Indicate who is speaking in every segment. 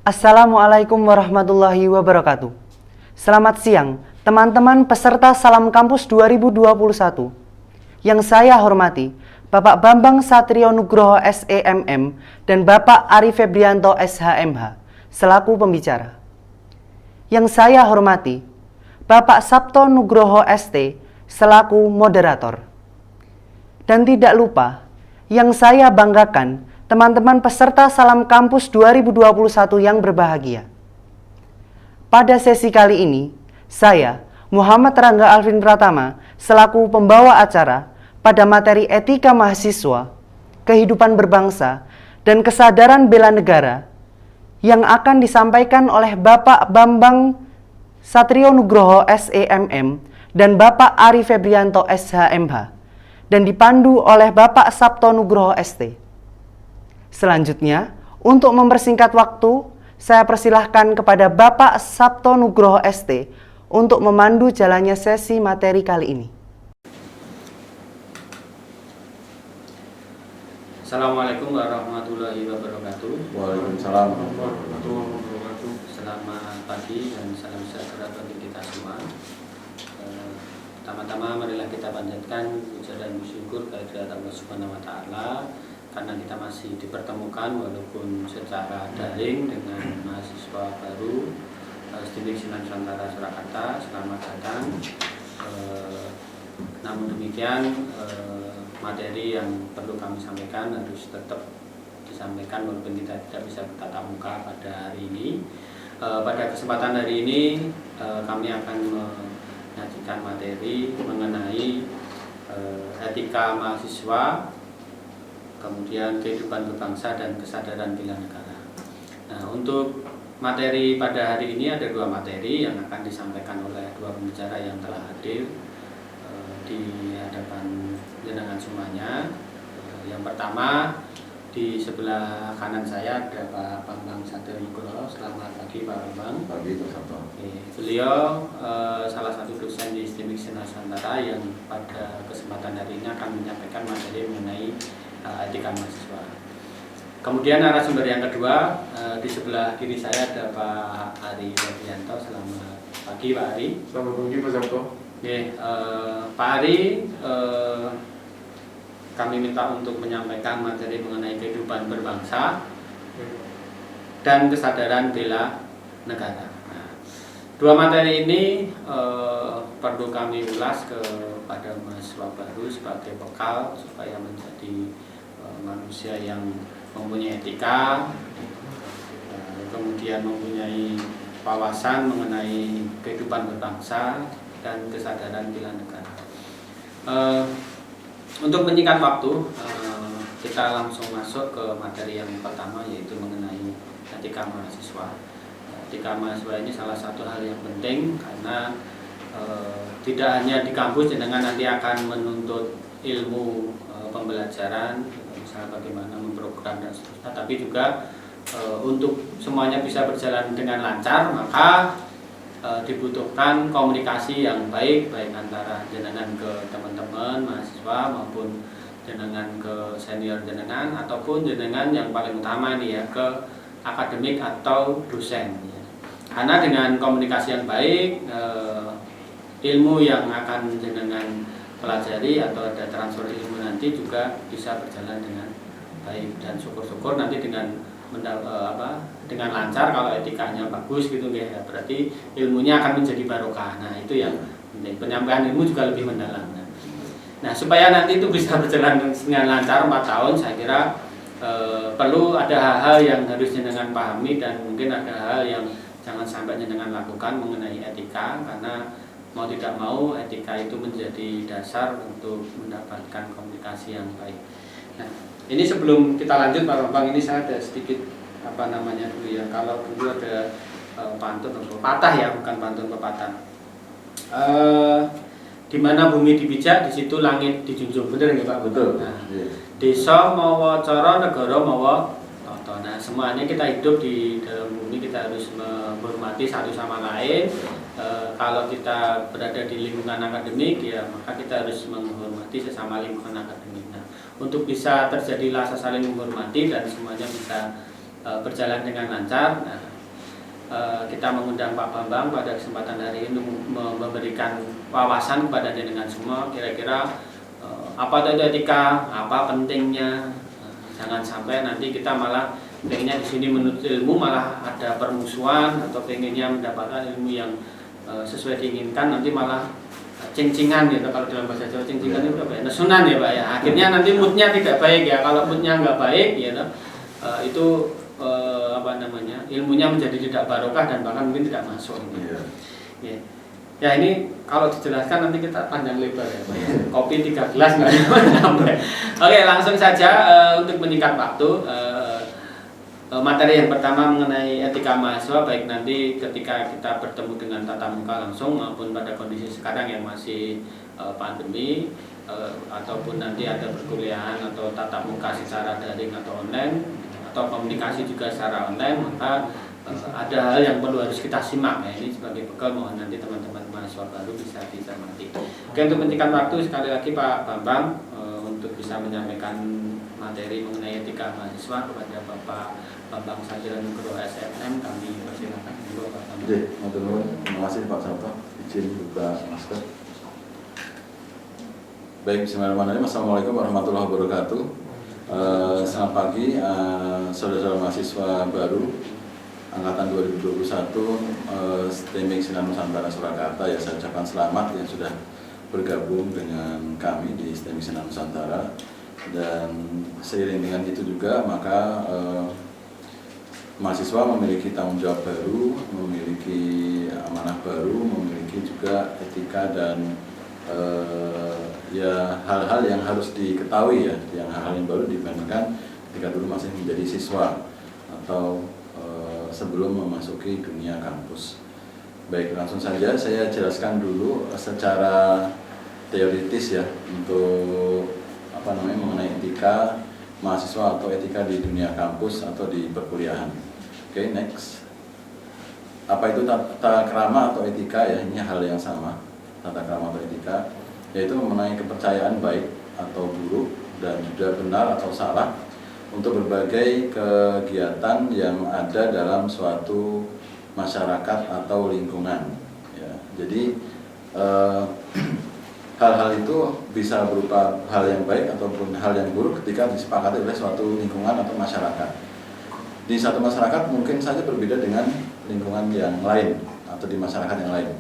Speaker 1: Assalamualaikum warahmatullahi wabarakatuh. Selamat siang, teman-teman peserta Salam Kampus 2021. Yang saya hormati, Bapak Bambang Satrio Nugroho SEMM dan Bapak Ari Febrianto SHMH selaku pembicara. Yang saya hormati, Bapak Sabto Nugroho ST selaku moderator. Dan tidak lupa, yang saya banggakan, teman-teman peserta Salam Kampus 2021 yang berbahagia. Pada sesi kali ini, saya, Muhammad Rangga Alvin Pratama, selaku pembawa acara pada materi etika mahasiswa, kehidupan berbangsa, dan kesadaran bela negara yang akan disampaikan oleh Bapak Bambang Satrio Nugroho SEMM dan Bapak Ari Febrianto SHMH dan dipandu oleh Bapak Sabto Nugroho ST. Selanjutnya, untuk mempersingkat waktu, saya persilahkan kepada Bapak Sabto Nugroho ST untuk memandu jalannya sesi materi kali ini.
Speaker 2: Assalamualaikum warahmatullahi wabarakatuh.
Speaker 3: Waalaikumsalam warahmatullahi wabarakatuh.
Speaker 2: Selamat pagi dan salam sejahtera bagi kita semua. Pertama-tama marilah kita panjatkan puja dan syukur kehadirat Allah Subhanahu wa taala karena kita masih dipertemukan walaupun secara daring dengan mahasiswa baru STIMIK Sinan Nusantara Surakarta. Selamat datang. Namun demikian materi yang perlu kami sampaikan harus tetap disampaikan walaupun kita tidak bisa bertatap muka pada hari ini. Pada kesempatan hari ini kami akan menyajikan materi mengenai etika mahasiswa, kemudian kehidupan berbangsa dan kesadaran bela negara. Nah, untuk materi pada hari ini ada dua materi yang akan disampaikan oleh dua pembicara yang telah hadir di hadapan jenengan semuanya. Yang pertama, di sebelah kanan saya ada Pak Bambang Satrio Nugroho. Selamat pagi Pak Bambang.
Speaker 3: Pagi Pak Sabto.
Speaker 2: Beliau salah satu dosen di STIMIK Sinan Nusantara yang pada kesempatan hari ini akan menyampaikan materi mengenai etika mahasiswa. Kemudian narasumber yang kedua, di sebelah kiri saya ada Pak Ari Febrianto. Selamat pagi Pak Ari.
Speaker 3: Selamat pagi Pak Sabto.
Speaker 2: Pak Ari, kami minta untuk menyampaikan materi mengenai kehidupan berbangsa dan kesadaran bela negara. Nah, dua materi ini perlu kami ulas kepada mahasiswa baru sebagai bekal supaya menjadi manusia yang mempunyai etika, kemudian mempunyai wawasan mengenai kehidupan berbangsa dan kesadaran bela negara. Untuk menyingkat waktu, kita langsung masuk ke materi yang pertama, yaitu mengenai etika mahasiswa. Etika mahasiswa ini salah satu hal yang penting karena tidak hanya di kampus jenengan nanti akan menuntut ilmu pembelajaran, misalnya bagaimana memprogram dan seterusnya, tapi juga untuk semuanya bisa berjalan dengan lancar, maka dibutuhkan komunikasi yang baik antara jenengan ke teman-teman mahasiswa maupun jenengan ke senior jenengan ataupun jenengan yang paling utama nih ya ke akademik atau dosen ya. Karena dengan komunikasi yang baik, ilmu yang akan jenengan pelajari atau ada transfer ilmu nanti juga bisa berjalan dengan baik, dan syukur-syukur nanti dengan lancar. Kalau etikanya bagus gitu ya, berarti ilmunya akan menjadi barokah. Nah, itu yang penting. Penyampaian ilmu juga lebih mendalam. Nah, supaya nanti itu bisa berjalan dengan lancar 4 tahun, saya kira perlu ada hal-hal yang harus jenengan pahami dan mungkin ada hal yang jangan sampai jenengan lakukan mengenai etika, karena mau tidak mau etika itu menjadi dasar untuk mendapatkan komunikasi yang baik. Nah, ini sebelum kita lanjut Pak Bambang, ini saya ada sedikit dulu ya. Kalau dulu ada pantun atau pepatah ya, bukan pantun, pepatah. Di mana bumi dipijak, di situ langit dijunjung. Benar nggak Pak?
Speaker 3: Betul.
Speaker 2: Nah, desa mawa cara, negara mawa tata. Nah, semuanya kita hidup di dalam bumi, kita harus menghormati satu sama lain. Kalau kita berada di lingkungan akademik ya, maka kita harus menghormati sesama lingkungan akademik. Nah, untuk bisa terjadi rasa saling menghormati dan semuanya bisa berjalan dengan lancar, nah, kita mengundang Pak Bambang pada kesempatan hari ini untuk memberikan wawasan kepada jenengan semua kira-kira apa itu etika, apa pentingnya. Jangan sampai nanti kita malah pengennya di sini menuntut ilmu malah ada permusuhan atau pengennya mendapatkan ilmu yang sesuai diinginkan nanti malah cing-cingan gitu. Kalau dalam bahasa Jawa cing-cingan itu apa ya? Nesunan ya Pak ya. Akhirnya nanti moodnya tidak baik ya. Kalau moodnya nggak baik ya itu ilmunya menjadi tidak barokah dan bahkan mungkin tidak masuk. Ya. Ya ini kalau dijelaskan nanti kita panjang lebar ya Pak. Kopi 3 gelas nggak sampai. Oke, langsung saja untuk menyingkat waktu. Materi yang pertama mengenai etika mahasiswa, baik nanti ketika kita bertemu dengan tatap muka langsung maupun pada kondisi sekarang yang masih pandemi, ataupun nanti ada perkuliahan atau tatap muka secara daring atau online, atau komunikasi juga secara online, maka ada hal yang perlu harus kita simak ya. Ini sebagai bekal, mohon nanti teman-teman mahasiswa baru bisa dicermati. Oke, untuk menyingkat waktu sekali lagi Pak Bambang untuk bisa menyampaikan materi mengenai etika mahasiswa kepada Bapak Bambang Satrio Nugroho SMM, kami persilakan. Pak Bambang.
Speaker 4: Terima kasih Pak Sabto, izin buka masker. Baik, bismillahirrahmanirrahim. Assalamualaikum warahmatullahi wabarakatuh. Selamat pagi, saudara-saudara mahasiswa baru angkatan 2021 STEMIC Sinar Nusantara Surakarta. Ya, saya ucapkan selamat yang sudah bergabung dengan kami di STEMIC Sinar Nusantara. Dan seiring dengan itu juga maka mahasiswa memiliki tanggung jawab baru, memiliki amanah baru, memiliki juga etika dan ya hal-hal yang harus diketahui ya, yang hal-hal yang baru dibandingkan ketika dulu masih menjadi siswa atau sebelum memasuki dunia kampus. Baik, langsung saja saya jelaskan dulu secara teoritis ya untuk mengenai etika mahasiswa atau etika di dunia kampus atau di perkuliahan. Oke, next. Apa itu tata krama atau etika ya? Ini hal yang sama, tata krama atau etika, yaitu mengenai kepercayaan baik atau buruk dan juga benar atau salah untuk berbagai kegiatan yang ada dalam suatu masyarakat atau lingkungan. Ya, jadi hal-hal itu bisa berupa hal yang baik ataupun hal yang buruk ketika disepakati oleh suatu lingkungan atau masyarakat. Di satu masyarakat mungkin saja berbeda dengan lingkungan yang lain atau di masyarakat yang lain.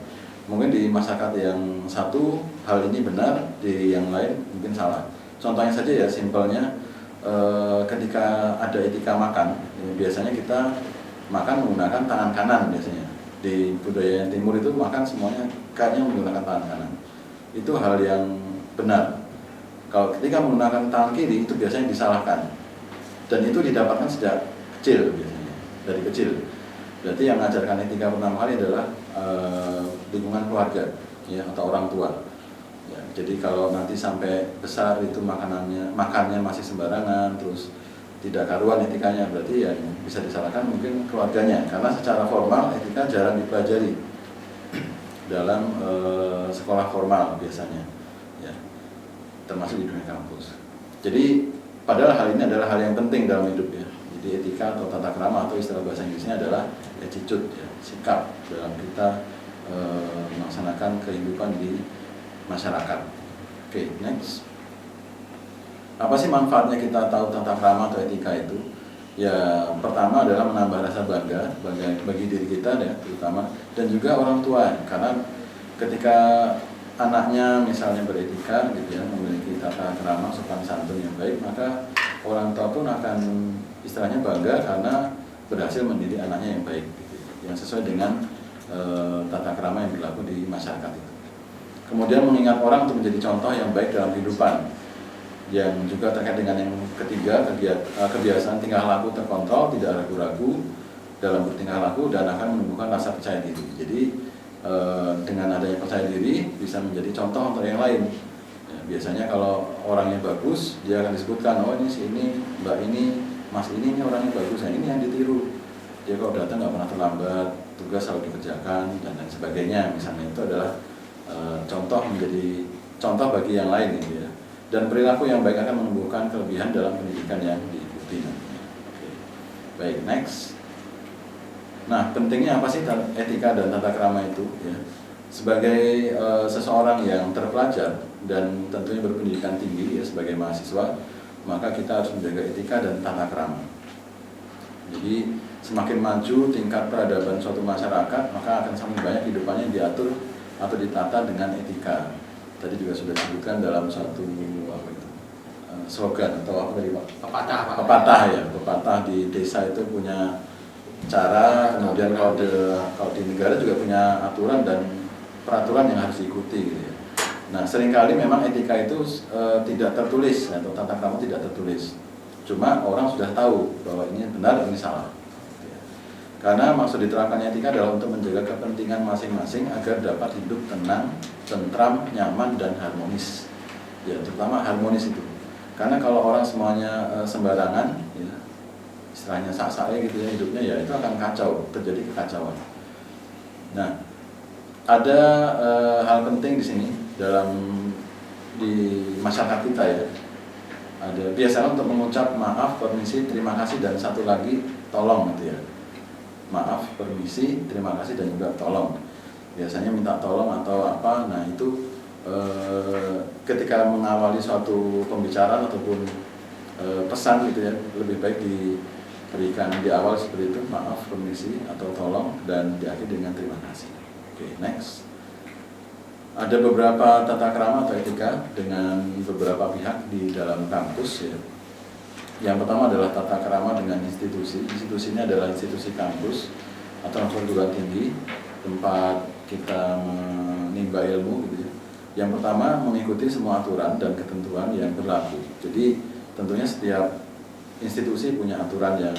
Speaker 4: Mungkin di masyarakat yang satu hal ini benar, di yang lain mungkin salah. Contohnya saja ya, simpelnya ketika ada etika makan, biasanya kita makan menggunakan tangan kanan biasanya. Di budaya yang timur itu makan semuanya kayaknya menggunakan tangan kanan. Itu hal yang benar. Kalau ketika menggunakan tangan kiri itu biasanya disalahkan. Dan itu didapatkan sejak kecil biasanya, dari kecil. Berarti yang mengajarkan etika pertama kali adalah lingkungan keluarga ya, atau orang tua. Ya, jadi kalau nanti sampai besar itu makannya masih sembarangan, terus tidak karuan etikanya, berarti ya bisa disalahkan mungkin keluarganya, karena secara formal etika jarang dipelajari dalam sekolah formal biasanya, ya, termasuk di dunia kampus. Jadi padahal hal ini adalah hal yang penting dalam hidup ya. Jadi etika atau tata krama atau istilah bahasa Inggrisnya adalah attitude, ya, sikap dalam kita melaksanakan kehidupan di masyarakat. Oke, next. Apa sih manfaatnya kita tahu tata krama atau etika itu? Ya, pertama adalah menambah rasa bangga bagi diri kita ya, terutama, dan juga orang tua. Karena ketika anaknya misalnya beretika gitu ya, memiliki tata krama sopan santun yang baik, maka orang tua pun akan istilahnya bangga karena berhasil mendidik anaknya yang baik gitu, yang sesuai dengan tata krama yang berlaku di masyarakat itu. Kemudian mengingat orang untuk menjadi contoh yang baik dalam kehidupan, yang juga terkait dengan yang ketiga, kebiasaan tingkah laku terkontrol, tidak ragu-ragu dalam bertingkah laku, dan akan menumbuhkan rasa percaya diri. Jadi dengan adanya percaya diri bisa menjadi contoh untuk yang lain. Ya, biasanya kalau orangnya bagus, dia akan disebutkan, oh ini si ini, mbak ini, mas ini orangnya bagus, nah ini yang ditiru. Dia kalau datang nggak pernah terlambat, tugas selalu dikerjakan, dan lain sebagainya. Misalnya itu adalah contoh, menjadi contoh bagi yang lain gitu ya. Dan perilaku yang baik akan menumbuhkan kelebihan dalam pendidikan yang diikuti nantinya. Oke. Baik, next. Nah, pentingnya apa sih etika dan tata krama itu? Ya. Sebagai seseorang yang terpelajar dan tentunya berpendidikan tinggi ya sebagai mahasiswa, maka kita harus menjaga etika dan tata krama. Jadi semakin maju tingkat peradaban suatu masyarakat, maka akan semakin banyak kehidupannya diatur atau ditata dengan etika. Tadi juga sudah disebutkan dalam satu apa itu, slogan atau apa tadi Pak?
Speaker 2: Pepatah, Pak.
Speaker 4: Pepatah ya, pepatah di desa itu punya cara, kemudian kalau di negara juga punya aturan dan peraturan yang harus diikuti gitu ya. Nah, seringkali memang etika itu tidak tertulis atau tata krama tidak tertulis. Cuma orang sudah tahu bahwa ini benar, ini salah. Karena maksud diterapkannya etika adalah untuk menjaga kepentingan masing-masing agar dapat hidup tenang, tentram, nyaman, dan harmonis. Ya, terutama harmonis itu. Karena kalau orang semuanya sembarangan, ya, istilahnya sak-saknya gitu ya hidupnya, ya itu akan kacau, terjadi kekacauan. Nah, ada hal penting di sini di masyarakat kita ya. Ada biasanya untuk mengucap maaf, permisi, terima kasih, dan satu lagi tolong gitu ya. Maaf, permisi, terima kasih, dan juga tolong. Biasanya minta tolong atau apa. Nah itu ketika mengawali suatu pembicaraan ataupun pesan gitu ya, lebih baik diberikan di awal seperti itu, maaf, permisi, atau tolong, dan diakhiri dengan terima kasih. Oke, next. Ada beberapa tata krama atau etika dengan beberapa pihak di dalam kampus ya. Yang pertama adalah tata krama dengan institusi. Institusinya adalah institusi kampus atau perguruan tinggi, tempat kita menimba ilmu gitu ya. Yang pertama, mengikuti semua aturan dan ketentuan yang berlaku. Jadi tentunya setiap institusi punya aturan yang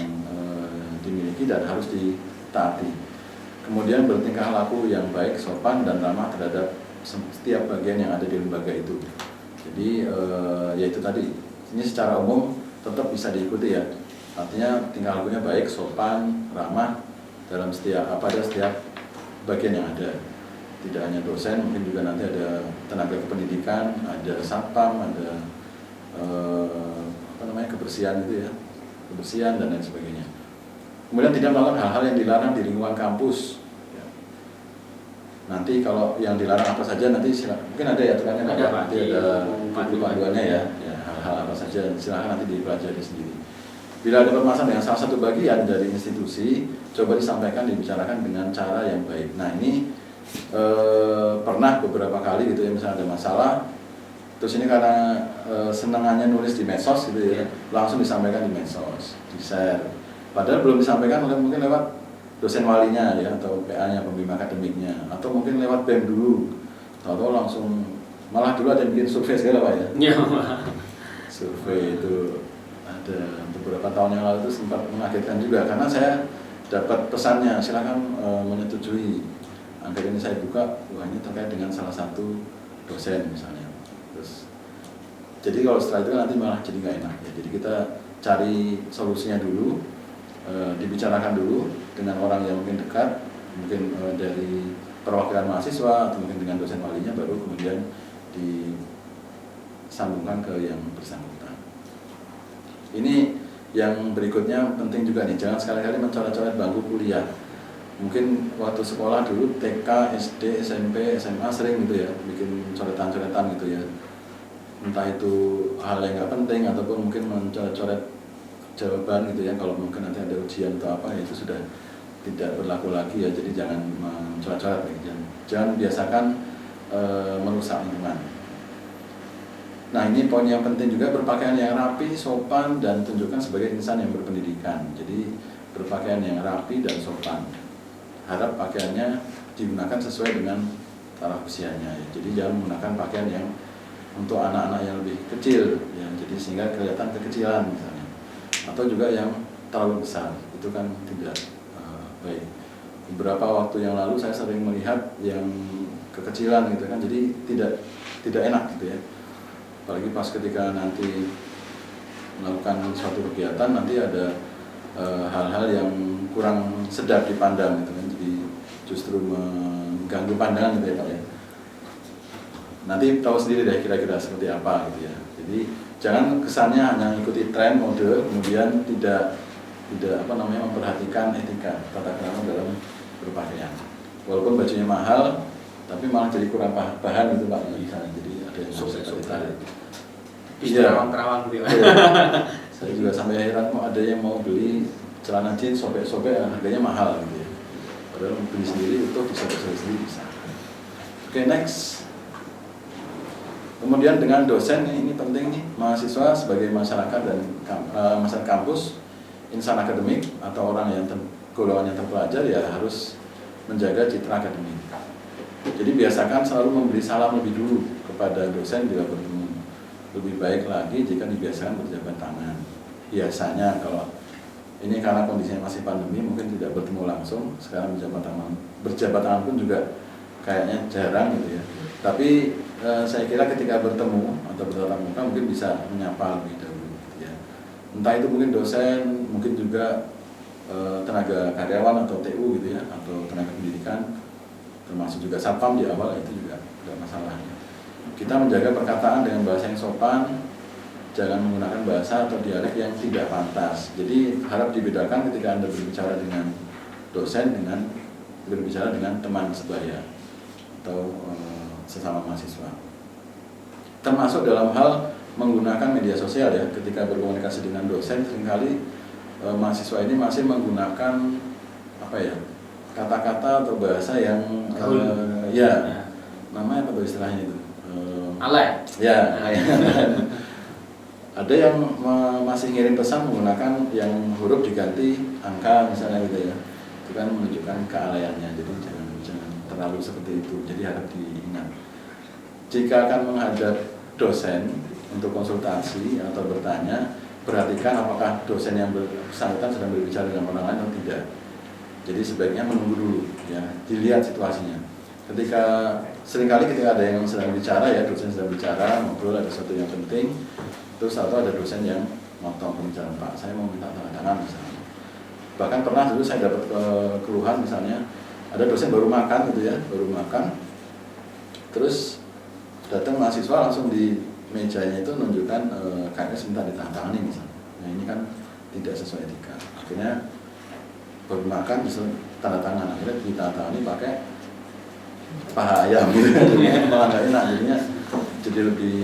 Speaker 4: dimiliki dan harus ditaati. Kemudian bertingkah laku yang baik, sopan, dan ramah terhadap setiap bagian yang ada di lembaga itu. Jadi yaitu tadi, ini secara umum tetap bisa diikuti ya. Artinya tingkah lakunya baik, sopan, ramah dalam setiap bagian yang ada. Tidak hanya dosen, mungkin juga nanti ada tenaga kependidikan, ada satpam, ada kebersihan gitu ya, kebersihan dan lain sebagainya. Kemudian tidak melakukan hal-hal yang dilarang di lingkungan kampus. Ya. Nanti kalau yang dilarang apa saja nanti mungkin ada ya aturannya, nanti ada panduannya ya, hal-hal apa saja silakan nanti dipelajari sendiri. Bila ada permasalahan dengan salah satu bagian dari institusi, coba disampaikan, dibicarakan dengan cara yang baik. Nah ini pernah beberapa kali gitu ya, misalnya ada masalah, terus ini karena senangannya nulis di medsos gitu ya, langsung disampaikan di medsos, di-share. Padahal belum disampaikan mungkin lewat dosen walinya ya, atau PA-nya, pembimbing akademiknya, atau mungkin lewat BEM dulu, atau langsung malah dulu ada yang bikin survei segala Pak ya. Iya. Survei itu ada beberapa tahun yang lalu itu sempat mengagetkan juga, karena saya dapat pesannya silakan menyetujui. Akhirnya ini saya buka, wah ini terkait dengan salah satu dosen misalnya. Terus, jadi kalau setelah itu nanti malah jadi nggak enak ya. Jadi kita cari solusinya dulu, dibicarakan dulu dengan orang yang mungkin dekat, mungkin dari perwakilan mahasiswa atau mungkin dengan dosen walinya, baru kemudian disambungkan ke yang bersangkutan. Ini yang berikutnya penting juga nih, jangan sekali-kali mencoret-coret bangku kuliah. Mungkin waktu sekolah dulu TK, SD, SMP, SMA sering gitu ya bikin coretan-coretan gitu ya. Entah itu hal yang nggak penting ataupun mungkin mencoret-coret jawaban gitu ya, kalau mungkin nanti ada ujian atau apa ya itu sudah tidak berlaku lagi ya. Jadi jangan mencoret-coret gitu. Jangan biasakan merusak lingkungan. Nah ini poin yang penting juga, berpakaian yang rapi, sopan, dan tunjukkan sebagai insan yang berpendidikan. Jadi berpakaian yang rapi dan sopan. Harap pakaiannya digunakan sesuai dengan taraf usianya ya. Jadi jangan menggunakan pakaian yang untuk anak-anak yang lebih kecil ya, jadi sehingga kelihatan kekecilan misalnya, atau juga yang terlalu besar, itu kan tidak baik. Beberapa waktu yang lalu saya sering melihat yang kekecilan gitu kan, jadi tidak enak gitu ya. Apalagi pas ketika nanti melakukan suatu kegiatan, nanti ada hal-hal yang kurang sedap dipandang gitu kan, jadi justru mengganggu pandangan gitu ya Pak ya. Nanti tahu sendiri deh kira-kira seperti apa gitu ya. Jadi jangan kesannya hanya ikuti tren mode, kemudian tidak tidak memperhatikan etika tata krama dalam berpakaian. Walaupun bajunya mahal, tapi malah jadi kurang bahan gitu Pak, misalnya. Jadi ada yang
Speaker 2: Sobek-sobek.
Speaker 4: tarik.
Speaker 2: Bisa terawang-terawang gitu.
Speaker 4: Saya juga sampai heran kok ada yang mau beli celana jeans sobek-sobek harganya mahal gitu ya. Padahal beli sendiri utuh disobek-sobek sendiri bisa. Oke, next. Kemudian dengan dosen ini penting nih, mahasiswa sebagai masyarakat dan masyarakat kampus, insan akademik atau orang yang golongan yang terpelajar ya harus menjaga citra akademik. Jadi biasakan selalu memberi salam lebih dulu kepada dosen bila bertemu. Lebih baik lagi jika dibiasakan berjabat tangan. Biasanya kalau ini karena kondisinya masih pandemi mungkin tidak bertemu langsung, sekarang berjabat tangan pun juga kayaknya jarang gitu ya. Tapi saya kira ketika bertemu atau bertatap muka mungkin bisa menyapa lebih dahulu gitu ya. Entah itu mungkin dosen, mungkin juga tenaga karyawan atau TU gitu ya, atau tenaga pendidikan, termasuk juga satpam di awal, itu juga tidak masalah. Kita menjaga perkataan dengan bahasa yang sopan, jangan menggunakan bahasa atau dialek yang tidak pantas. Jadi harap dibedakan ketika Anda berbicara dengan dosen dengan berbicara dengan teman sebaya atau sesama mahasiswa. Termasuk dalam hal menggunakan media sosial ya, ketika berkomunikasi dengan dosen seringkali mahasiswa ini masih menggunakan kata-kata atau bahasa yang namanya apa tuh istilahnya itu?
Speaker 2: Alay.
Speaker 4: Ya. Ada yang masih ngirim pesan menggunakan yang huruf diganti angka misalnya gitu ya. Itu kan menunjukkan kealayannya. Jadi jangan terlalu seperti itu. Jadi harap diingat. Jika akan menghadap dosen untuk konsultasi atau bertanya, perhatikan apakah dosen yang bersangkutan sedang berbicara dengan orang lain atau tidak. Jadi sebaiknya menunggu dulu ya, dilihat situasinya. Seringkali ketika ada yang sedang bicara ya, dosen sedang bicara, ngobrol ada sesuatu yang penting, terus atau ada dosen yang motong pembicaraan, Pak, saya mau minta tanda tangan misalnya. Bahkan pernah dulu saya dapat keluhan misalnya, ada dosen baru makan gitu ya, terus datang mahasiswa langsung di mejanya itu menunjukkan kayaknya sebentar ditandatangani misalnya. Nah ini kan tidak sesuai etika. Akhirnya baru makan bisa tanda tangan, akhirnya ditandatangani pakai paha ayam gitu. Malah nggak enak, jadinya jadi lebih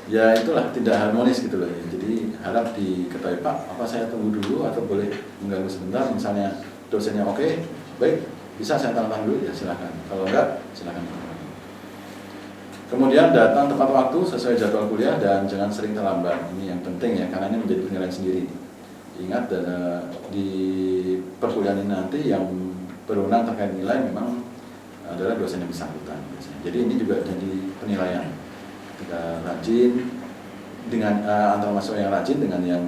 Speaker 4: ya itulah tidak harmonis gitu loh. Jadi harap diketahui, Pak, apa saya tunggu dulu atau boleh mengganggu sebentar, misalnya dosennya oke, baik, bisa saya tanda tangan dulu ya silahkan, kalau enggak silahkan. Kemudian datang tepat waktu sesuai jadwal kuliah dan jangan sering terlambat. Ini yang penting ya, karena ini menjadi penilaian sendiri. Ingat di perkuliahan ini nanti yang berwenang terkait nilai memang adalah dosen yang bersangkutan. Jadi ini juga jadi penilaian. Ketika rajin dengan antara mahasiswa yang rajin dengan yang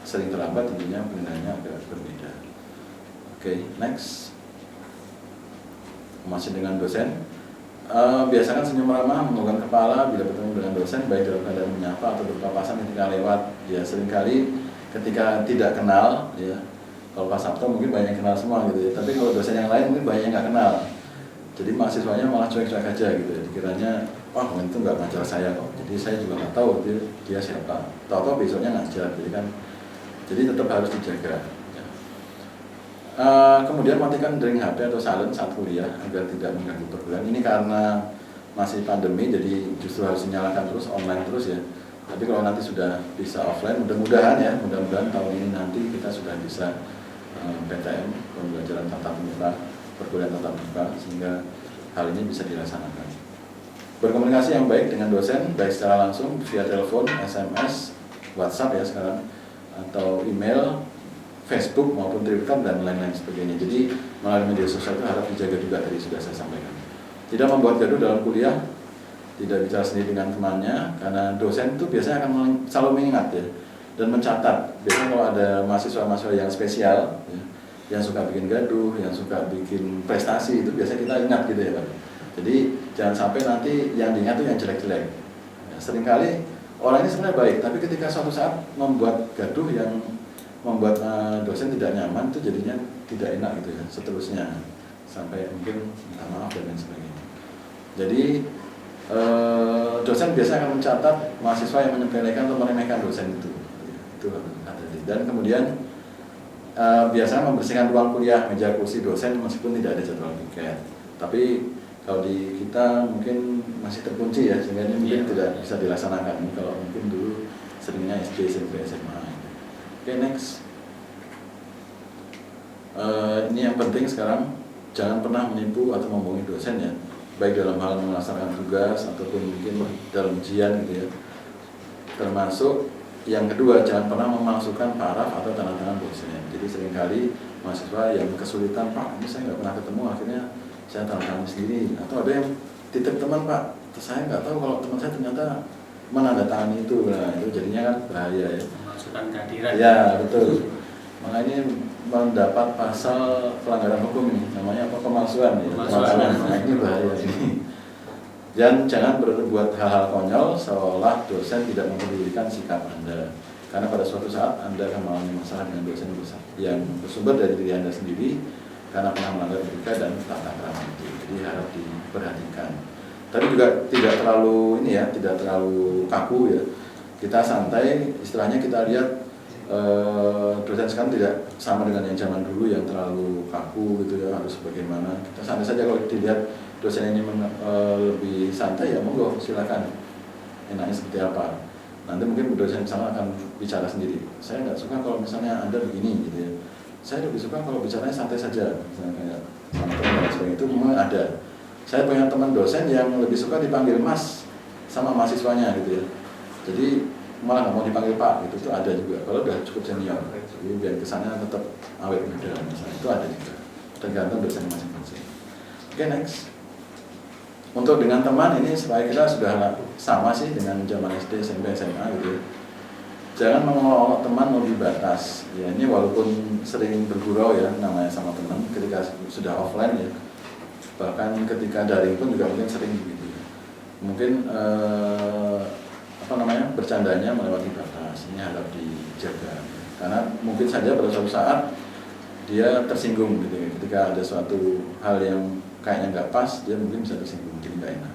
Speaker 4: sering terlambat, tentunya penilaiannya agak berbeda. Oke, next. Masih dengan dosen. Biasakan senyum ramah, menganggukkan kepala bila bertemu dengan dosen, baik dalam keadaan menyapa atau berpapasan ketika lewat. Ya seringkali ketika tidak kenal, ya kalau Pak Sabto mungkin banyak yang kenal semua gitu ya, tapi kalau dosen yang lain mungkin banyak yang nggak kenal. Jadi mahasiswanya malah cuek-cuek aja gitu ya, dikiranya wah itu nggak ngajar saya kok, jadi saya juga nggak tahu dia siapa. Tahu-tahu besoknya ngajar, jadi tetap harus dijaga. Kemudian matikan ring HP atau silent saat kuliah agar tidak mengganggu perkuliahan. Ini karena masih pandemi, jadi justru harus dinyalakan terus, online terus ya. Tapi kalau nanti sudah bisa offline, mudah-mudahan tahun ini nanti kita sudah bisa PTM, pembelajaran tatap muka, perkuliahan tatap muka, sehingga hal ini bisa dilaksanakan. Berkomunikasi yang baik dengan dosen, baik secara langsung via telepon, SMS, WhatsApp ya sekarang, atau email, Facebook maupun Twitter dan lain-lain sebagainya. Jadi melalui media sosial itu harap dijaga juga, tadi sudah saya sampaikan. Tidak membuat gaduh dalam kuliah, tidak bicara sendiri dengan temannya, karena dosen itu biasanya akan selalu mengingat ya, dan mencatat. Biasanya kalau ada mahasiswa-mahasiswa yang spesial, ya, yang suka bikin gaduh, yang suka bikin prestasi, itu biasanya kita ingat gitu ya Pak. Jadi jangan sampai nanti yang diingat itu yang jelek-jelek. Ya, seringkali orang ini sebenarnya baik, tapi ketika suatu saat membuat gaduh yang membuat dosen tidak nyaman, itu jadinya tidak enak gitu ya, seterusnya sampai mungkin minta maaf dan lain sebagainya. Jadi dosen biasanya akan mencatat mahasiswa yang menyepelekan atau meremehkan dosen itu. itu hati-hati. Dan kemudian biasanya membersihkan ruang kuliah, meja kursi dosen meskipun tidak ada jadwal piket. Tapi kalau di kita mungkin masih terkunci ya, sehingga ini mungkin tidak bisa dilaksanakan. Ini kalau mungkin dulu seringnya SD, SMP, SMA. Oke, next. Ini yang penting sekarang, jangan pernah menipu atau membohongi dosen ya, baik dalam hal melaksanakan tugas ataupun mungkin dalam ujian gitu ya. Termasuk yang kedua, jangan pernah memalsukan paraf atau tanda tangan dosen. Jadi seringkali mahasiswa yang kesulitan, Pak, ini saya nggak pernah ketemu, akhirnya saya tanda tangan sendiri. Atau ada yang titip teman, Pak, saya nggak tahu kalau teman saya ternyata menandatangani itu. Nah, itu jadinya kan bahaya ya.
Speaker 2: Memasukkan kehadiran.
Speaker 4: Ya, betul. Makanya ini mendapat pasal pelanggaran hukum ini, namanya apa, pemalsuan ya. Nah, ini bahaya ini. Dan jangan berbuat hal-hal konyol seolah dosen tidak mempedulikan sikap Anda. Karena pada suatu saat Anda akan mengalami masalah dengan dosen yang bersumber dari diri Anda sendiri karena pernah melanggar etika dan tata krama itu. Jadi harap diperhatikan. Tapi juga tidak terlalu ini ya, tidak terlalu kaku ya. Kita santai, istilahnya kita lihat dosen sekarang tidak sama dengan yang zaman dulu yang terlalu kaku gitu ya, harus bagaimana. Kita santai saja. Kalau dilihat dosen ini lebih santai ya monggo silakan, enaknya seperti apa. Nanti mungkin dosen sama akan bicara sendiri. Saya nggak suka kalau misalnya Anda begini gitu ya. Saya lebih suka kalau bicaranya santai saja, misalnya kayak sama teman dan sebagainya. Itu memang ada. Saya punya teman dosen yang lebih suka dipanggil Mas sama mahasiswanya gitu ya. Jadi malah nggak mau dipanggil Pak gitu, itu ada juga. Kalau udah cukup senior, jadi biar kesannya tetap awet muda misalnya, itu ada juga. Tergantung dosen masing-masing. Oke, next. Untuk dengan teman ini supaya kita sudah sama sih dengan zaman SD, SMP, SMA gitu ya. Jangan mengolok teman lebih batas. Ya ini walaupun sering bergurau ya namanya sama teman ketika sudah offline ya. Bahkan ketika daring pun juga mungkin sering begitu. Mungkin bercandanya melewati batas. Ini harap dijaga. Karena mungkin saja pada suatu saat dia tersinggung gitu ya. Ketika ada suatu hal yang kayaknya nggak pas, dia mungkin bisa tersinggung, jadi nggak enak.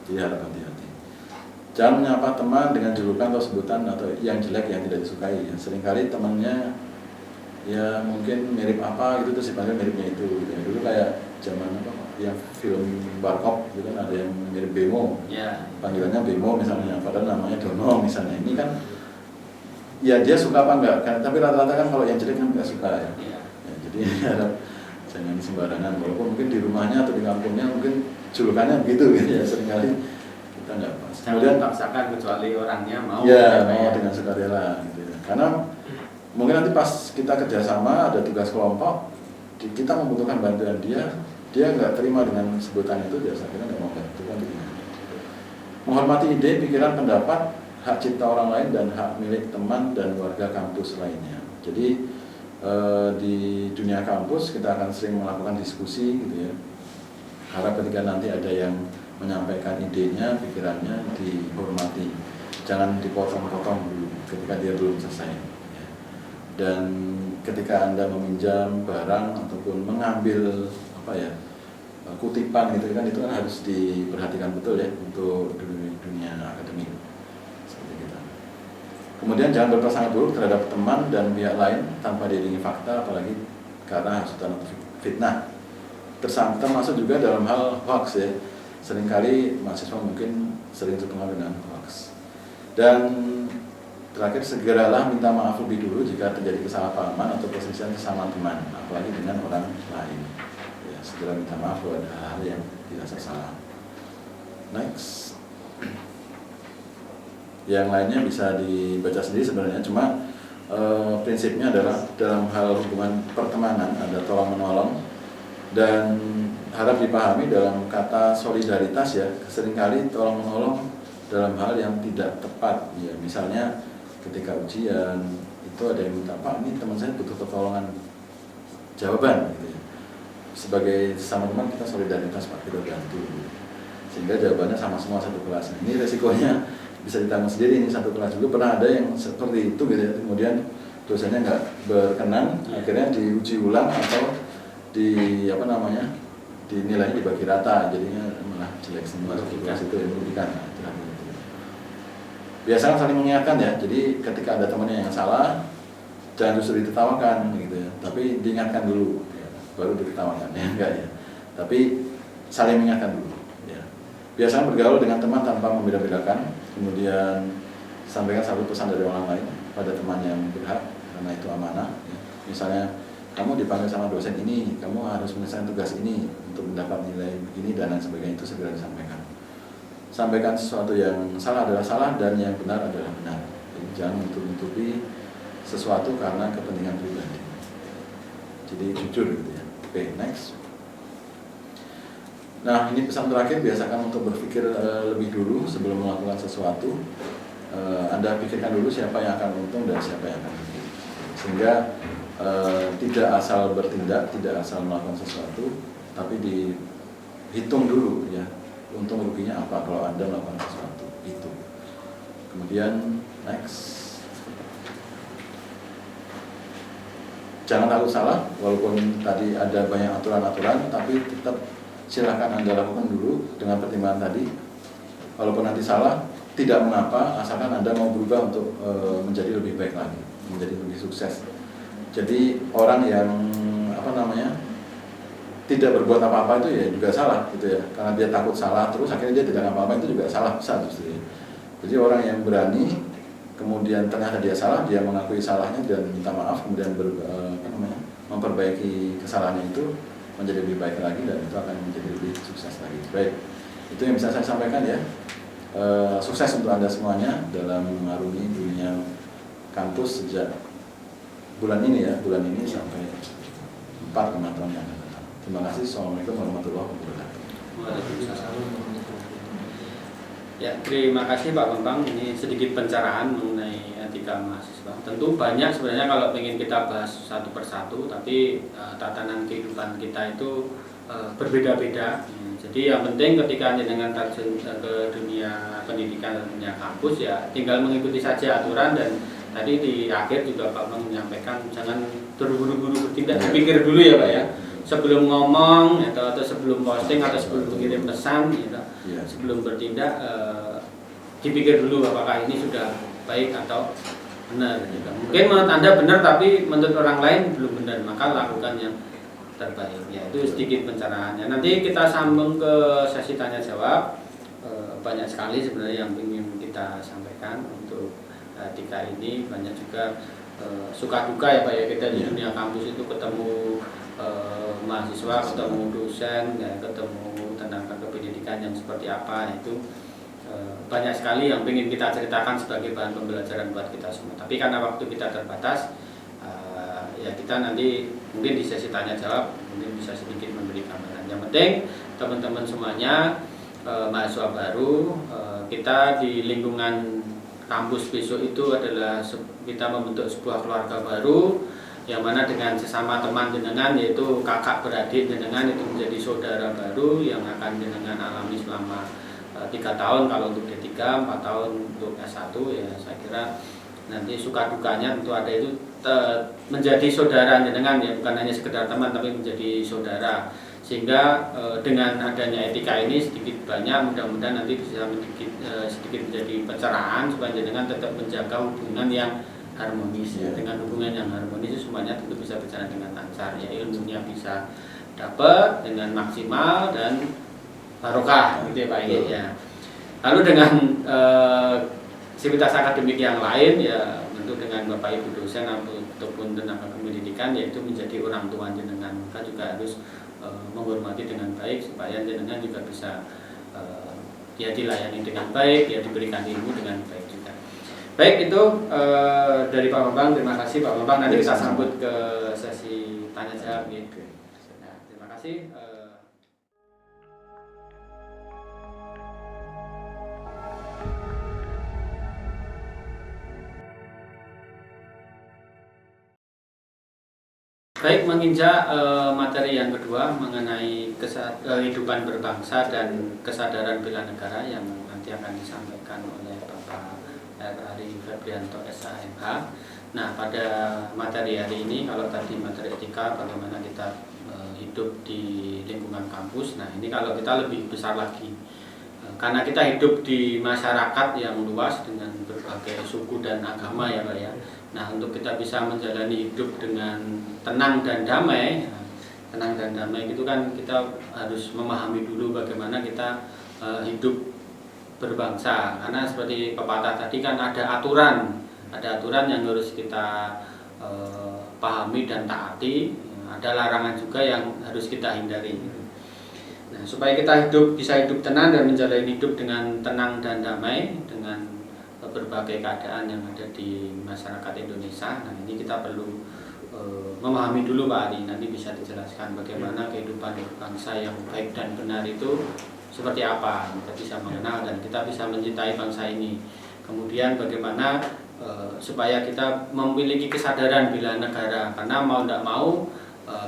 Speaker 4: Jadi harap hati-hati. Jangan menyapa teman dengan julukan atau sebutan atau yang jelek yang tidak disukai. Ya. Seringkali temannya ya mungkin mirip apa gitu terus dipanggil miripnya itu. Gitu. Dulu kayak zaman apa yang film Barkop gitu kan ada yang mirip Bemo.
Speaker 2: Ya.
Speaker 4: Panggilannya Bemo misalnya, padahal namanya Dono misalnya. Ini kan ya dia suka apa enggak kan, tapi rata-rata kan kalau yang jelek kan nggak suka ya. Ya jadi harap jangan sembarangan, walaupun mungkin di rumahnya atau di kampungnya mungkin julukannya begitu gitu ya, seringkali kita nggak pas.
Speaker 2: Kemudian paksakan kecuali orangnya mau.
Speaker 4: Ya, mau dengan sukarela gitu ya. Karena mungkin nanti pas kita kerjasama ada tugas kelompok, kita membutuhkan bantuan dia nggak terima dengan sebutan itu, dia akhirnya nggak mau bantu kan gitu. Menghormati ide, pikiran, pendapat, hak cipta orang lain dan hak milik teman dan warga kampus lainnya. Jadi di dunia kampus kita akan sering melakukan diskusi gitu ya. Harap ketika nanti ada yang menyampaikan idenya, pikirannya dihormati. Jangan dipotong-potong dulu ketika dia belum selesai. Dan ketika Anda meminjam barang ataupun mengambil kutipan gitu kan, itu kan harus diperhatikan betul ya untuk dunia akademik. Kemudian jangan berprasangka buruk terhadap teman dan pihak lain tanpa diiringi fakta, apalagi karena hasutan atau fitnah. Termasuk juga dalam hal hoax ya. Seringkali mahasiswa mungkin sering terpengaruh dengan hoax. Dan terakhir, segeralah minta maaf lebih dulu jika terjadi kesalahpahaman atau perselisihan sesama teman, apalagi dengan orang lain. Ya, segera minta maaf kalau ada hal yang dirasa salah. Next. Yang lainnya bisa dibaca sendiri sebenarnya, cuma prinsipnya adalah dalam hal hubungan pertemanan ada tolong menolong, dan harap dipahami dalam kata solidaritas ya. Seringkali tolong menolong dalam hal yang tidak tepat ya, misalnya ketika ujian itu ada yang minta, Pak ini teman saya butuh pertolongan jawaban gitu ya. Sebagai sesama teman kita solidaritas Pak, kita bantu sehingga jawabannya sama semua satu kelas. Ini resikonya bisa ditanggung sendiri, ini satu kelas juga pernah ada yang seperti itu gitu ya, kemudian dosennya nggak berkenan, akhirnya diuji ulang atau dinilainya dibagi rata, jadinya malah jelek semua satu kelas itu yang merugikan. biasanya saling mengingatkan ya. Jadi ketika ada temannya yang salah, jangan justru ditertawakan gitu ya, tapi diingatkan dulu ya, baru ditertawakan ya, enggak ya. Tapi saling mengingatkan dulu ya. Biasanya bergaul dengan teman tanpa membeda-bedakan, kemudian sampaikan satu pesan dari orang lain pada teman yang berhak, karena itu amanah ya. Misalnya kamu dipanggil sama dosen ini, kamu harus menyelesaikan tugas ini untuk mendapat nilai begini dan lain sebagainya, itu segera disampaikan. Sampaikan sesuatu yang salah adalah salah dan yang benar adalah benar. Jadi jangan menutup-nutupi sesuatu karena kepentingan pribadi. Jadi jujur gitu ya. Oke, next. Nah, ini pesan terakhir, biasakan untuk berpikir lebih dulu sebelum melakukan sesuatu. Anda pikirkan dulu siapa yang akan untung dan siapa yang akan rugi. Sehingga tidak asal bertindak, tidak asal melakukan sesuatu, tapi dihitung dulu ya, untung ruginya apa kalau Anda melakukan sesuatu itu. Kemudian next. Jangan takut salah, walaupun tadi ada banyak aturan-aturan, tapi tetap silahkan Anda lakukan dulu dengan pertimbangan tadi. Walaupun nanti salah, tidak mengapa, asalkan Anda mau berubah untuk menjadi lebih baik lagi, menjadi lebih sukses. Jadi orang yang tidak berbuat apa-apa itu ya juga salah gitu ya, karena dia takut salah terus akhirnya dia tidak apa-apa, itu juga salah besar justru ya. Jadi orang yang berani kemudian ternyata dia salah, dia mengakui salahnya dan minta maaf, kemudian memperbaiki kesalahannya itu menjadi lebih baik lagi, dan itu akan menjadi lebih sukses lagi. Baik, itu yang bisa saya sampaikan ya. Sukses untuk Anda semuanya dalam mengarungi dunia kampus sejak bulan ini sampai 4-5 tahun yang akan datang. Terima kasih. Assalamualaikum warahmatullahi wabarakatuh.
Speaker 2: Ya, terima kasih Pak Bambang. Ini sedikit pencerahan mengenai etika mahasiswa. Tentu banyak sebenarnya kalau ingin kita bahas satu persatu, tapi tatanan kehidupan kita itu berbeda-beda. Jadi yang penting ketika dengan terjun ke dunia pendidikan dan dunia kampus ya tinggal mengikuti saja aturan, dan tadi di akhir juga Pak Bambang menyampaikan jangan terburu-buru bertindak, dipikir dulu ya Pak ya. Sebelum ngomong atau sebelum posting atau sebelum mengirim pesan gitu, sebelum bertindak dipikir dulu apakah ini sudah baik atau benar gitu. Mungkin menurut Anda benar tapi menurut orang lain belum benar, maka lakukan yang terbaik ya. Itu sedikit pencerahannya. Nanti kita sambung ke sesi tanya jawab. Banyak sekali sebenarnya yang ingin kita sampaikan untuk etika ini. Banyak juga suka duka ya Pak ya, kita di dunia kampus itu ketemu mahasiswa, ketemu dosen, ya, ketemu tenaga kependidikan yang seperti apa, itu banyak sekali yang ingin kita ceritakan sebagai bahan pembelajaran buat kita semua. Tapi karena waktu kita terbatas, ya kita nanti mungkin di sesi tanya jawab mungkin bisa sedikit memberi gambaran. Yang penting teman-teman semuanya mahasiswa baru, kita di lingkungan kampus besok itu adalah kita membentuk sebuah keluarga baru, yang mana dengan sesama teman jenengan yaitu kakak beradik jenengan itu menjadi saudara baru yang akan jenengan alami selama 3 tahun kalau untuk D3, 4 tahun untuk S1 ya. Saya kira nanti suka dukanya tentu ada, itu menjadi saudara jenengan ya, bukan hanya sekedar teman tapi menjadi saudara. Sehingga dengan adanya etika ini sedikit banyak mudah-mudahan nanti bisa sedikit menjadi pencerahan supaya jenengan tetap menjaga hubungan yang harmonis ya. Dengan hubungan yang harmonis semuanya tentu bisa berjalan dengan lancar ya, ilmunya bisa dapat dengan maksimal dan barokah gitu ya Pak ya. Lalu dengan aktivitas akademik yang lain ya, tentu dengan Bapak Ibu dosen ataupun tenaga pendidikan, yaitu menjadi orang tua jenengan, maka juga harus menghormati dengan baik supaya jenengan juga bisa ya dilayani dengan baik, ya diberikan ilmu dengan baik juga. Baik, itu dari Pak Bambang. Terima kasih Pak Bambang. Nanti kita sambut ke sesi tanya jawab gitu. Nah, terima kasih. Baik, menginjak materi yang kedua mengenai kehidupan berbangsa dan kesadaran bela negara yang nanti akan disampaikan oleh Bapak Ari Febrianto SHMH. Nah, pada materi hari ini, kalau tadi materi etika bagaimana kita hidup di lingkungan kampus, nah ini kalau kita lebih besar lagi, karena kita hidup di masyarakat yang luas dengan berbagai suku dan agama ya Pak ya. Nah, untuk kita bisa menjalani hidup dengan tenang dan damai, tenang dan damai itu kan kita harus memahami dulu bagaimana kita hidup berbangsa. Karena seperti pepatah tadi kan ada aturan yang harus kita pahami dan taati, ada larangan juga yang harus kita hindari. Nah, supaya kita bisa hidup tenang dan menjalani hidup dengan tenang dan damai dengan berbagai keadaan yang ada di masyarakat Indonesia. Nah, ini kita perlu memahami dulu Pak Ali. Nanti bisa dijelaskan bagaimana kehidupan berbangsa yang baik dan benar itu seperti apa. Kita bisa mengenal dan kita bisa mencintai bangsa ini. Kemudian bagaimana supaya kita memiliki kesadaran bela negara, karena mau tidak mau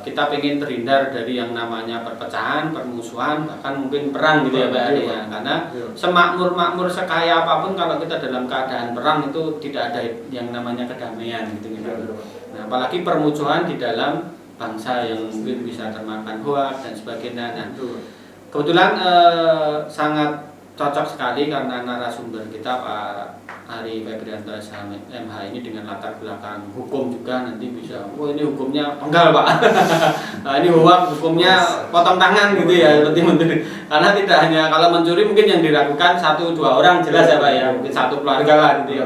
Speaker 2: kita ingin terhindar dari yang namanya perpecahan, permusuhan, bahkan mungkin perang gitu ya Pak Ali ya. Karena semakmur sekaya apapun kalau kita dalam keadaan perang itu tidak ada yang namanya kedamaian gitu. Nah, apalagi permusuhan di dalam bangsa yang mungkin bisa termakan hoak dan sebagainya. Nah, kebetulan sangat cocok sekali karena narasumber kita Pak Ari Febrianto SHMH ini dengan latar belakang hukum juga, nanti bisa, ini hukumnya penggal Pak. Nah, ini hukumnya potong tangan gitu ya, seperti menteri. Karena tidak hanya kalau mencuri mungkin yang dilakukan 1-2 orang jelas ya Pak ya, mungkin satu keluarga lah gitu ya.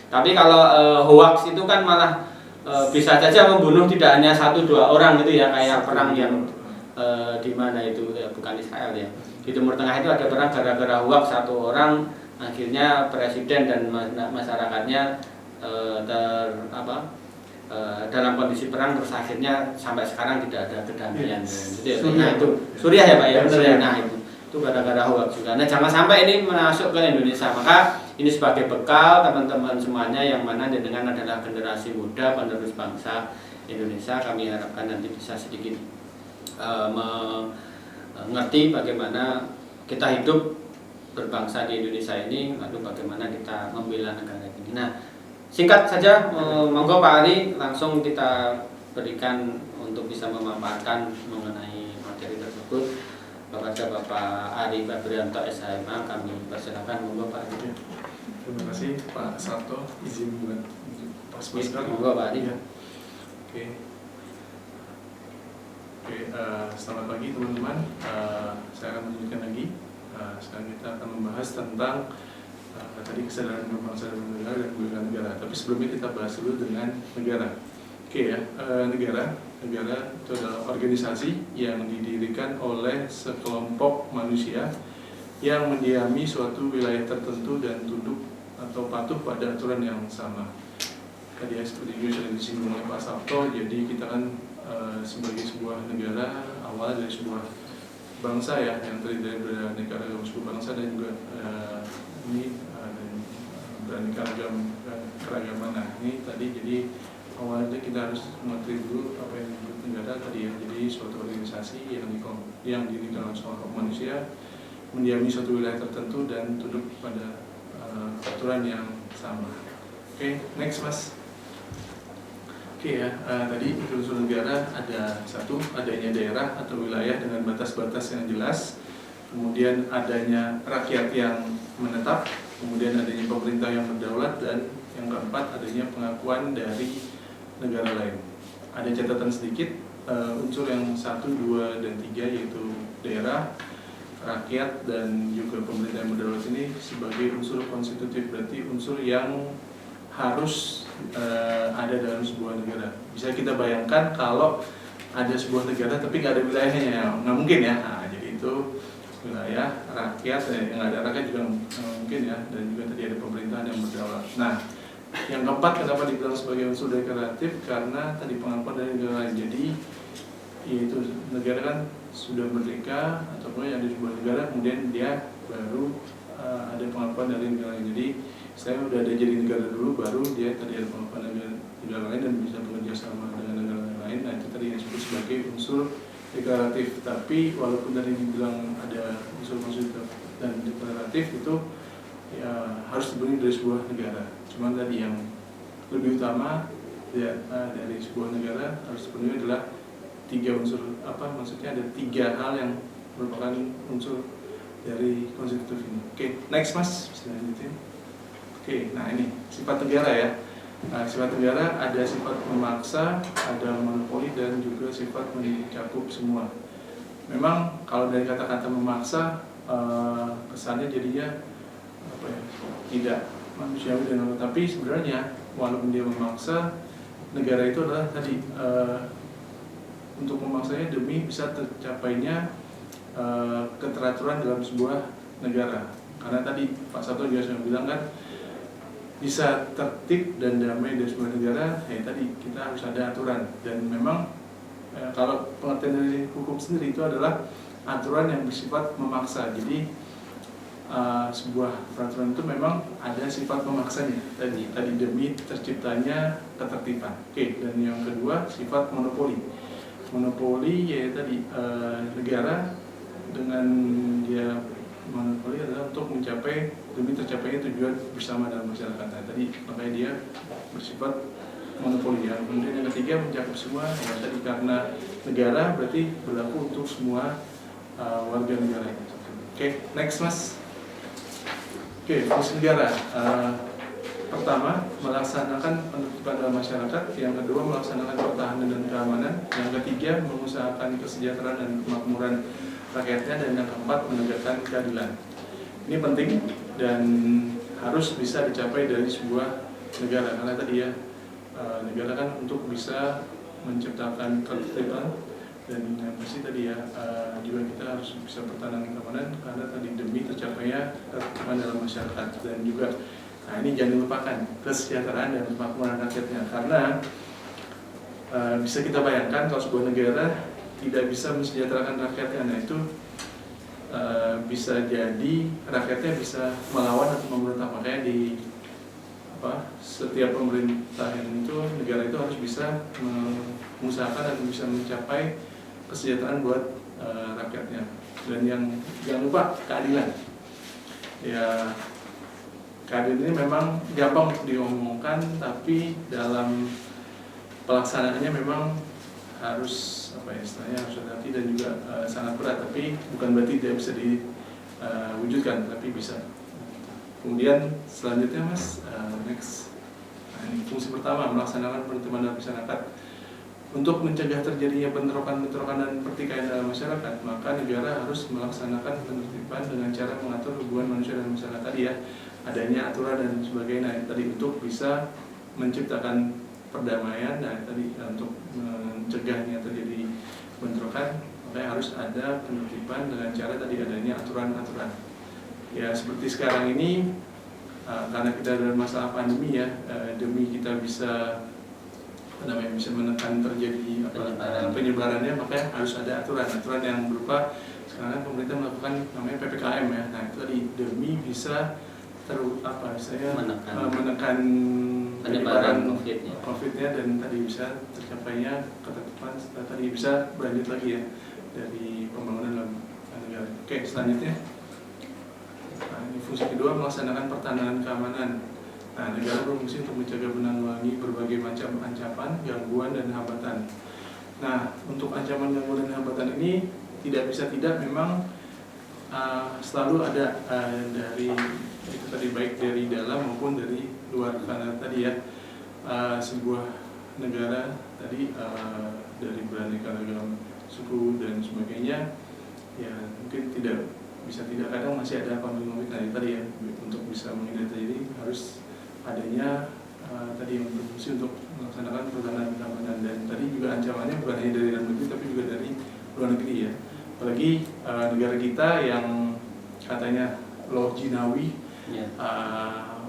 Speaker 2: Tapi kalau hoax itu kan malah bisa saja membunuh tidak hanya 1-2 orang gitu ya, kayak perang yang di mana itu ya, bukan Israel ya. Di Timur Tengah itu ada perang gara-gara hoax 1 orang, akhirnya presiden dan masyarakatnya dalam kondisi perang, terus akhirnya sampai sekarang tidak ada kedamaian. Jadi nah itu Suriah ya Pak ya, benar ya. Nah itu gara-gara hoax juga. Nah, jangan sampai ini masuk ke Indonesia. Maka ini sebagai bekal teman-teman semuanya yang mana dengan adalah generasi muda penerus bangsa Indonesia, kami harapkan nanti bisa sedikit mengerti bagaimana kita hidup berbangsa di Indonesia ini, lalu bagaimana kita membela negara ini. Nah, singkat saja, monggo Pak Ali langsung kita berikan untuk bisa memaparkan mengenai materi tersebut kepada Bapak Ari Febrianto SHMH. Kami persilakan, monggo Pak Ali.
Speaker 3: Terima kasih Pak Sarto, izin buat pas masker.
Speaker 2: Monggo Pak Ali.
Speaker 3: Ya. Oke, selamat pagi teman-teman. Saya akan menunjukkan lagi. Sekarang kita akan membahas tentang tadi kesadaran berbangsa dan bernegara dan bela negara. Tapi sebelumnya kita bahas dulu dengan negara. Oke ya, negara itu adalah organisasi yang didirikan oleh sekelompok manusia yang mendiami suatu wilayah tertentu dan tunduk atau patuh pada aturan yang sama. Tadi ya, seperti itu sudah disinggung oleh Pak Sabto. Jadi kita kan sebagai sebuah negara, awal dari sebuah bangsa ya, yang terdiri dari negara sebuah bangsa dan juga beraneka ragam keragaman. Nah, ini tadi jadi awalnya kita harus mengerti dulu apa yang disebut negara tadi ya. Jadi suatu organisasi yang didirikan oleh sekelompok manusia mendiami suatu wilayah tertentu dan tunduk pada aturan yang sama. Oke, next Mas. Oke ya, tadi unsur negara ada satu, adanya daerah atau wilayah dengan batas-batas yang jelas, kemudian adanya rakyat yang menetap, kemudian adanya pemerintah yang berdaulat, dan yang keempat adanya pengakuan dari negara lain. Ada catatan sedikit, unsur yang 1, 2, dan 3 yaitu daerah, rakyat, dan juga pemerintah yang berdaulat ini sebagai unsur konstitutif, berarti unsur yang harus ada dalam sebuah negara. Bisa kita bayangkan kalau ada sebuah negara tapi nggak ada wilayahnya, nggak mungkin ya. Nah, jadi itu wilayah, rakyat, yang nggak ada rakyat juga mungkin ya, dan juga tadi ada pemerintahan yang berdaulat. Nah, yang keempat kenapa dibilang sebagai unsur deklaratif, karena tadi pengakuan dari negara lain. Jadi yaitu negara kan sudah merdeka ataupun ada sebuah negara, kemudian dia baru ada pengakuan dari negara lain. Jadi saya udah ada jadi negara dulu, baru dia tadi ada pengakuan negara lain dan bisa bekerja sama dengan negara lain. Nah, itu tadi yang disebut sebagai unsur deklaratif. Tapi walaupun tadi dibilang ada unsur-unsur dan deklaratif, itu ya harus dipenuhi dari sebuah negara. Cuman tadi yang lebih utama ya, dari sebuah negara harus dipenuhi adalah 3 unsur, maksudnya ada 3 hal yang merupakan unsur dari konstitutif ini. Oke, next Mas, bisa lanjutin. Oke, nah ini sifat negara ya. Nah, sifat negara ada sifat memaksa, ada monopoli, dan juga sifat mencakup semua. Memang kalau dari kata-kata memaksa, kesannya jadinya apa ya, tidak manusiawi dan tapi sebenarnya walaupun dia memaksa, negara itu adalah tadi untuk memaksanya demi bisa tercapainya keteraturan dalam sebuah negara. Karena tadi Pak Sabto juga sudah bilang kan, bisa tertib dan damai di sebuah negara, ya tadi kita harus ada aturan. Dan memang kalau pengertian dari hukum sendiri itu adalah aturan yang bersifat memaksa. Jadi sebuah peraturan itu memang ada sifat memaksanya tadi demi terciptanya ketertiban. Oke, dan yang kedua sifat monopoli. Monopoli ya tadi negara dengan dia monopoli adalah untuk mencapai demi tercapainya tujuan bersama dalam masyarakat. Nah, tadi makanya dia bersifat monopoli ya. Kemudian yang ketiga mencakup semua. Ya, tadi karena negara berarti berlaku untuk semua warga negara. Oke, next Mas. Oke, fungsi negara. Pertama, melaksanakan penertiban dalam masyarakat. Yang kedua, melaksanakan pertahanan dan keamanan. Yang ketiga, mengusahakan kesejahteraan dan kemakmuran rakyatnya. Dan yang keempat, menegakkan keadilan. Ini penting dan harus bisa dicapai dari sebuah negara. Karena tadi ya, negara kan untuk bisa menciptakan ketertiban dan yang pasti tadi ya, juga kita harus bisa pertahanan keamanan karena tadi demi tercapainya ketertiban dalam masyarakat. Dan juga, nah ini jangan dilupakan, kesejahteraan dan kemakmuran rakyatnya. Karena bisa kita bayangkan kalau sebuah negara tidak bisa mensejahterakan rakyatnya, nah itu bisa jadi rakyatnya bisa melawan atau memberontak. Makanya di setiap pemerintahan itu negara itu harus bisa mengusahakan dan bisa mencapai kesejahteraan buat rakyatnya. Dan yang jangan lupa keadilan. Ya, keadilan ini memang gampang untuk diomongkan, tapi dalam pelaksanaannya memang harus istilahnya harus hati dan juga sangat berat. Tapi bukan berarti tidak bisa diwujudkan, tapi bisa. Kemudian selanjutnya Mas, next. Nah, ini fungsi pertama, melaksanakan penertiban dalam masyarakat. Untuk mencegah terjadinya bentrokan-bentrokan dan pertikaian dalam masyarakat, maka negara harus melaksanakan penertiban dengan cara mengatur hubungan manusia dan masyarakat tadi ya, adanya aturan dan sebagainya. Tadi untuk bisa menciptakan perdamaian, nah tadi untuk mencegahnya terjadi bentrokan, makanya harus ada penertiban dengan cara tadi adanya aturan-aturan. Ya seperti sekarang ini, karena kita dalam masalah pandemi ya, demi kita bisa bisa menekan terjadi penyebarannya, makanya harus ada aturan yang berupa sekarang pemerintah melakukan namanya PPKM ya. Nah itu tadi demi bisa menekan penyebaran COVID-nya dan tadi bisa tercapainya ketertiban, tadi bisa berlanjut lagi ya dari pembangunan dalam negara. Oke, selanjutnya. Nah, ini fungsi kedua, melaksanakan pertahanan keamanan. Nah, negara berfungsi untuk mencegah menanggulangi berbagai macam ancaman, gangguan, dan hambatan. Nah, untuk ancaman, gangguan, dan hambatan ini tidak bisa tidak memang selalu ada dari itu tadi, baik dari dalam maupun dari luar. Karena tadi ya, sebuah negara tadi dari beraneka ragam suku dan sebagainya, ya mungkin tidak bisa tidak, kadang masih ada konflik. Nah, tadi ya, untuk bisa menghindari terjadi harus adanya tadi yang berfungsi untuk melaksanakan pertahanan keamanan. Dan tadi juga ancamannya bukan hanya dari dalam negeri tapi juga dari luar negeri ya. Apalagi negara kita yang katanya loh jinawi,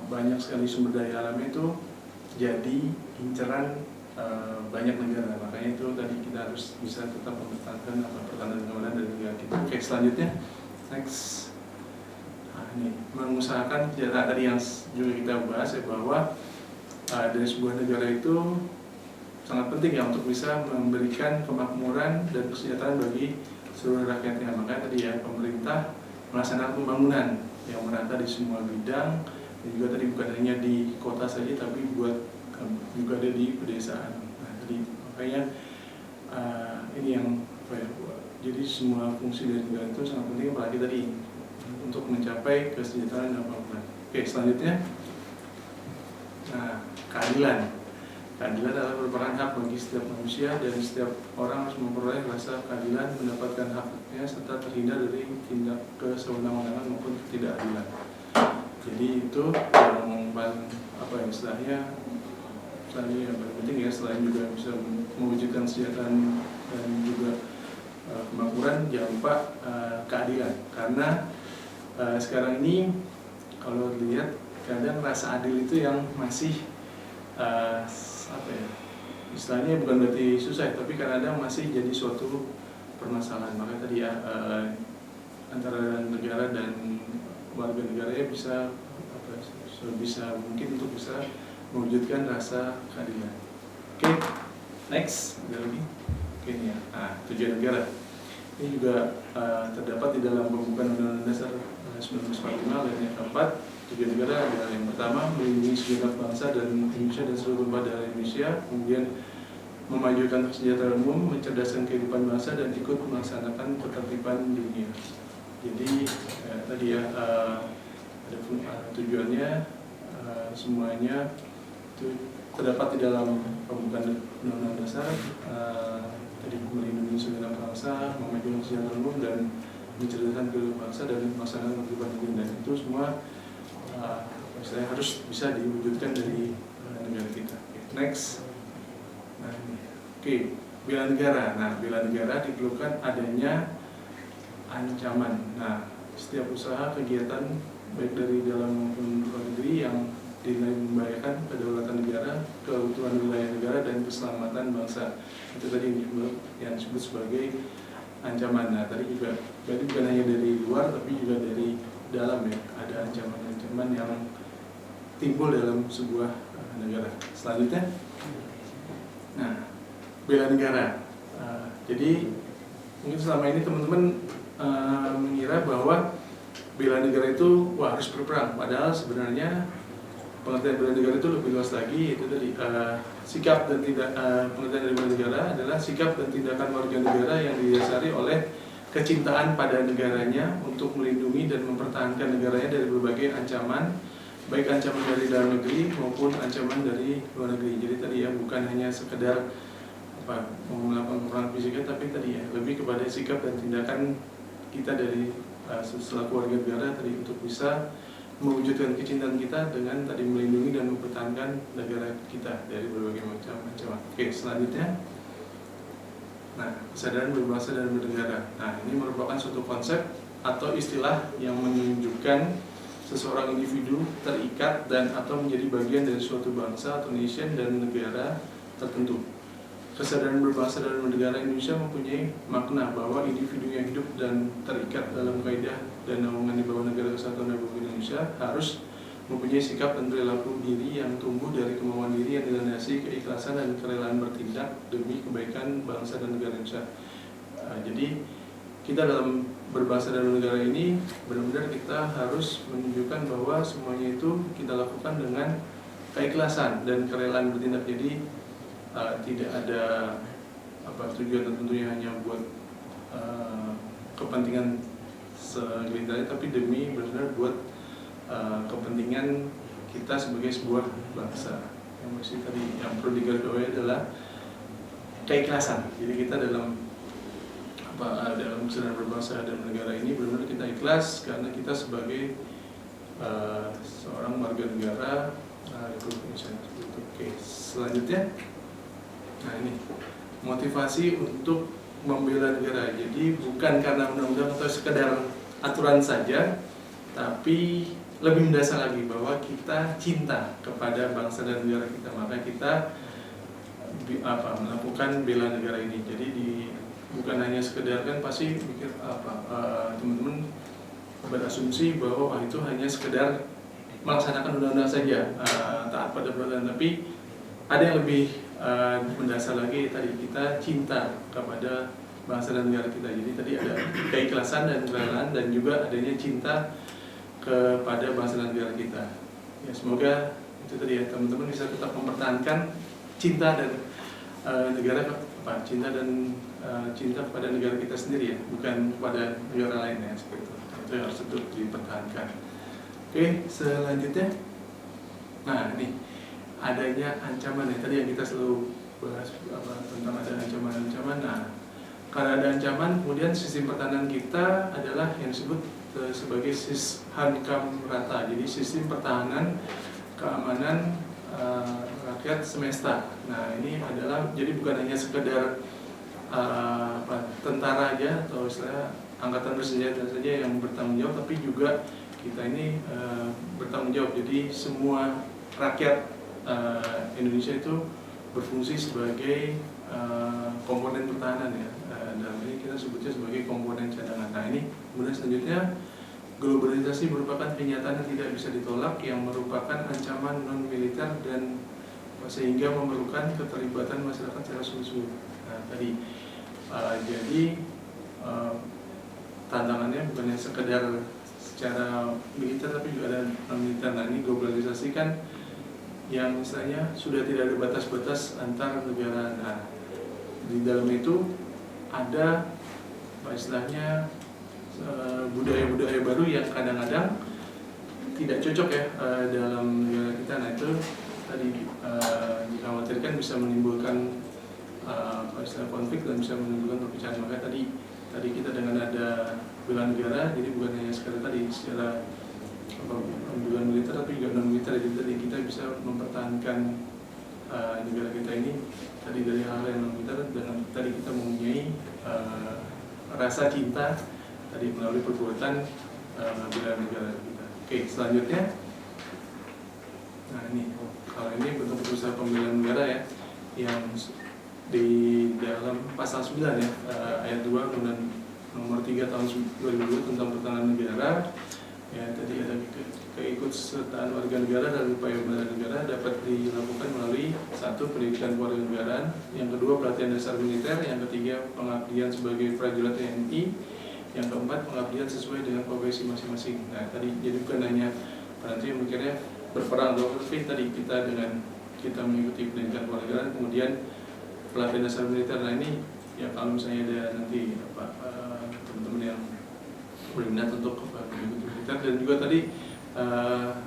Speaker 3: banyak sekali sumber daya alamnya itu jadi inceran banyak negara. Makanya itu tadi kita harus bisa tetap mempertahankan pertahanan keamanan dari negara kita. Oke, selanjutnya next. Ini mengusahakan kesejahteraan tadi yang juga kita bahas ya, bahwa dari sebuah negara itu sangat penting ya untuk bisa memberikan kemakmuran dan kesejahteraan bagi seluruh rakyatnya. Makanya tadi ya, pemerintah melaksanakan pembangunan yang merata di semua bidang, dan juga tadi bukan hanya di kota saja tapi juga ada di pedesaan. Nah, tadi makanya ini yang jadi semua fungsi dari negara itu sangat penting, apalagi tadi untuk mencapai kesejahteraan dan kemakmuran. Oke, selanjutnya, nah, keadilan. Keadilan adalah merupakan hak bagi setiap manusia dan setiap orang harus memperoleh rasa keadilan, mendapatkan haknya serta terhindar dari tindak kesewenang-wenangan maupun ketidakadilan. Jadi itu yang paling istilahnya yang paling penting ya, selain juga bisa mewujudkan kesejahteraan dan juga kemakmuran, jangan lupa keadilan. Karena sekarang ini kalau dilihat kadang rasa adil itu yang masih istilahnya bukan berarti susah, tapi kadang masih jadi suatu permasalahan. Maka tadi ya antara negara dan warga negaranya bisa mungkin untuk bisa mewujudkan rasa keadilan. Oke, next, ada lagi. Oke, ini ya. Nah, tujuan negara ini juga terdapat di dalam pembukaan Undang-Undang Dasar 1945 ayat yang keempat. Tujuan negara adalah yang pertama, melindungi segenap bangsa dan Indonesia dan seluruh umat dari Indonesia, kemudian memajukan kesejahteraan umum, mencerdaskan kehidupan bangsa dan ikut melaksanakan ketertiban dunia. Jadi tadi ya ada tujuannya, semuanya itu terdapat di dalam pembukaan Undang-Undang Dasar. Tadi melindungi segenap bangsa, memajukan kesejahteraan umum dan mencerdaskan kehidupan bangsa dan melaksanakan ketertiban dunia, dan itu semua saya harus bisa diwujudkan dari negara kita. Next. Nah, ini. Oke, bela negara. Nah, bela negara diperlukan adanya ancaman. Nah, setiap usaha kegiatan baik dari dalam maupun luar negeri yang dinilai membahayakan kedaulatan negara, keutuhan wilayah negara dan keselamatan bangsa. Itu tadi yang disebut sebagai ancaman. Nah, tadi juga berarti bukan hanya dari luar tapi juga dari dalam ya, ada ancaman-ancaman yang timbul dalam sebuah negara. Selanjutnya, nah, bela negara. Jadi mungkin selama ini teman-teman mengira bahwa bela negara itu harus berperang, padahal sebenarnya pengertian bela negara itu lebih luas lagi. Itu tadi sikap dan pengertian dari bela negara adalah sikap dan tindakan warga negara yang didasari oleh kecintaan pada negaranya untuk melindungi dan mempertahankan negaranya dari berbagai ancaman, baik ancaman dari dalam negeri maupun ancaman dari luar negeri. Jadi tadi ya, bukan hanya sekedar melakukan peperangan fisiknya, tapi tadi ya lebih kepada sikap dan tindakan kita dari selaku warga negara tadi untuk bisa mewujudkan kecintaan kita dengan tadi melindungi dan mempertahankan negara kita dari berbagai macam ancaman. Oke, selanjutnya. Nah, kesadaran berbangsa dan bernegara. Nah, ini merupakan suatu konsep atau istilah yang menunjukkan seseorang individu terikat dan atau menjadi bagian dari suatu bangsa atau nation dan negara tertentu. Kesadaran berbangsa dan bernegara Indonesia mempunyai makna bahwa individu yang hidup dan terikat dalam kaidah dan naungan di bawah negara kesatuan Republik Indonesia harus mempunyai sikap dan perilaku diri yang tumbuh dari kemauan diri yang dilandasi keikhlasan dan kerelaan bertindak demi kebaikan bangsa dan negara Indonesia. Jadi kita dalam berbangsa dan bernegara ini benar-benar kita harus menunjukkan bahwa semuanya itu kita lakukan dengan keikhlasan dan kerelaan bertindak. Jadi tidak ada tujuan tertentunya hanya buat kepentingan segelintir, tapi demi benar-benar buat kepentingan kita sebagai sebuah bangsa. Yang masih tadi yang perlu digarisbawahi adalah keikhlasan. Jadi kita dalam dalam kesadaran berbangsa dan negara ini benar-benar kita ikhlas karena kita sebagai seorang warga negara Republik Indonesia. Oke, selanjutnya, nah ini motivasi untuk membela negara. Jadi bukan karena undang-undang atau sekedar aturan saja, tapi lebih mendasar lagi bahwa kita cinta kepada bangsa dan negara kita, maka kita melakukan bela negara ini. Jadi bukan hanya sekedar, kan pasti pikir teman-teman berasumsi bahwa itu hanya sekedar melaksanakan undang-undang saja, taat pada peraturan, tapi ada yang lebih mendasar lagi. Tadi kita cinta kepada bangsa dan negara kita. Jadi tadi ada keikhlasan dan kerelaan dan juga adanya cinta kepada bangsa dan negara kita. Ya, semoga itu tadi ya, teman-teman bisa tetap mempertahankan cinta dan cinta kepada negara kita sendiri ya, bukan kepada negara lain ya, seperti itu. itu yang harus tetap dipertahankan. Oke, selanjutnya, nah ini adanya ancaman ya, tadi yang kita selalu bahas tentang ada ancaman-ancaman. Nah, karena ada ancaman, kemudian sistem pertahanan kita adalah yang disebut sebagai hankam rata, jadi sistem pertahanan keamanan rakyat semesta. Nah, ini adalah jadi bukan hanya sekedar tentara aja atau istilah angkatan bersenjata saja yang bertanggung jawab, tapi juga kita ini bertanggung jawab. Jadi semua rakyat Indonesia itu berfungsi sebagai komponen pertahanan ya. Dalam ini kita sebutnya sebagai komponen cadangan. Nah, ini kemudian selanjutnya, globalisasi merupakan kenyataan yang tidak bisa ditolak, yang merupakan ancaman non militer dan sehingga memerlukan keterlibatan masyarakat secara sungguh-sungguh. Nah, tadi jadi tantangannya bukan hanya sekedar secara militer tapi juga ada non militer. Nah, ini globalisasi kan yang misalnya sudah tidak ada batas-batas antar negara. Nah, di dalam itu ada istilahnya budaya-budaya baru yang kadang-kadang tidak cocok ya dalam negara kita. Nah, itu tadi dikhawatirkan bisa menimbulkan istilah konflik dan bisa menimbulkan perpecahan. Maka tadi kita dengan ada bela negara, jadi bukan hanya sekedar tadi secara bela militer tapi juga non militer. Jadi tadi kita bisa mempertahankan negara kita ini tadi dari hal yang non militer, dengan tadi kita mempunyai rasa cinta tadi melalui perbuatan bela negara kita. Oke, selanjutnya, nah ini kalau ini bentuk usaha pembelaan negara ya, yang di dalam pasal 9 ya, ayat 2 Undang-Undang nomor 3 tahun 2002 tentang pertahanan negara ya. Tadi ada keikutsertaan warga negara dan upaya bela negara dapat dilakukan melalui satu, pendidikan kewarganegaraan, yang kedua pelatihan dasar militer, yang ketiga pengabdian sebagai prajurit TNI, yang keempat pengabdian sesuai dengan profesi masing-masing. Nah, tadi jadi bukan hanya nanti mikirnya berperang, tapi tadi kita dengan kita mengikuti pendidikan kewarganegaraan, kemudian pelatihan dasar militer. Nah, ini ya kalau misalnya ada nanti teman-teman yang berminat untuk mengikuti militer, dan juga tadi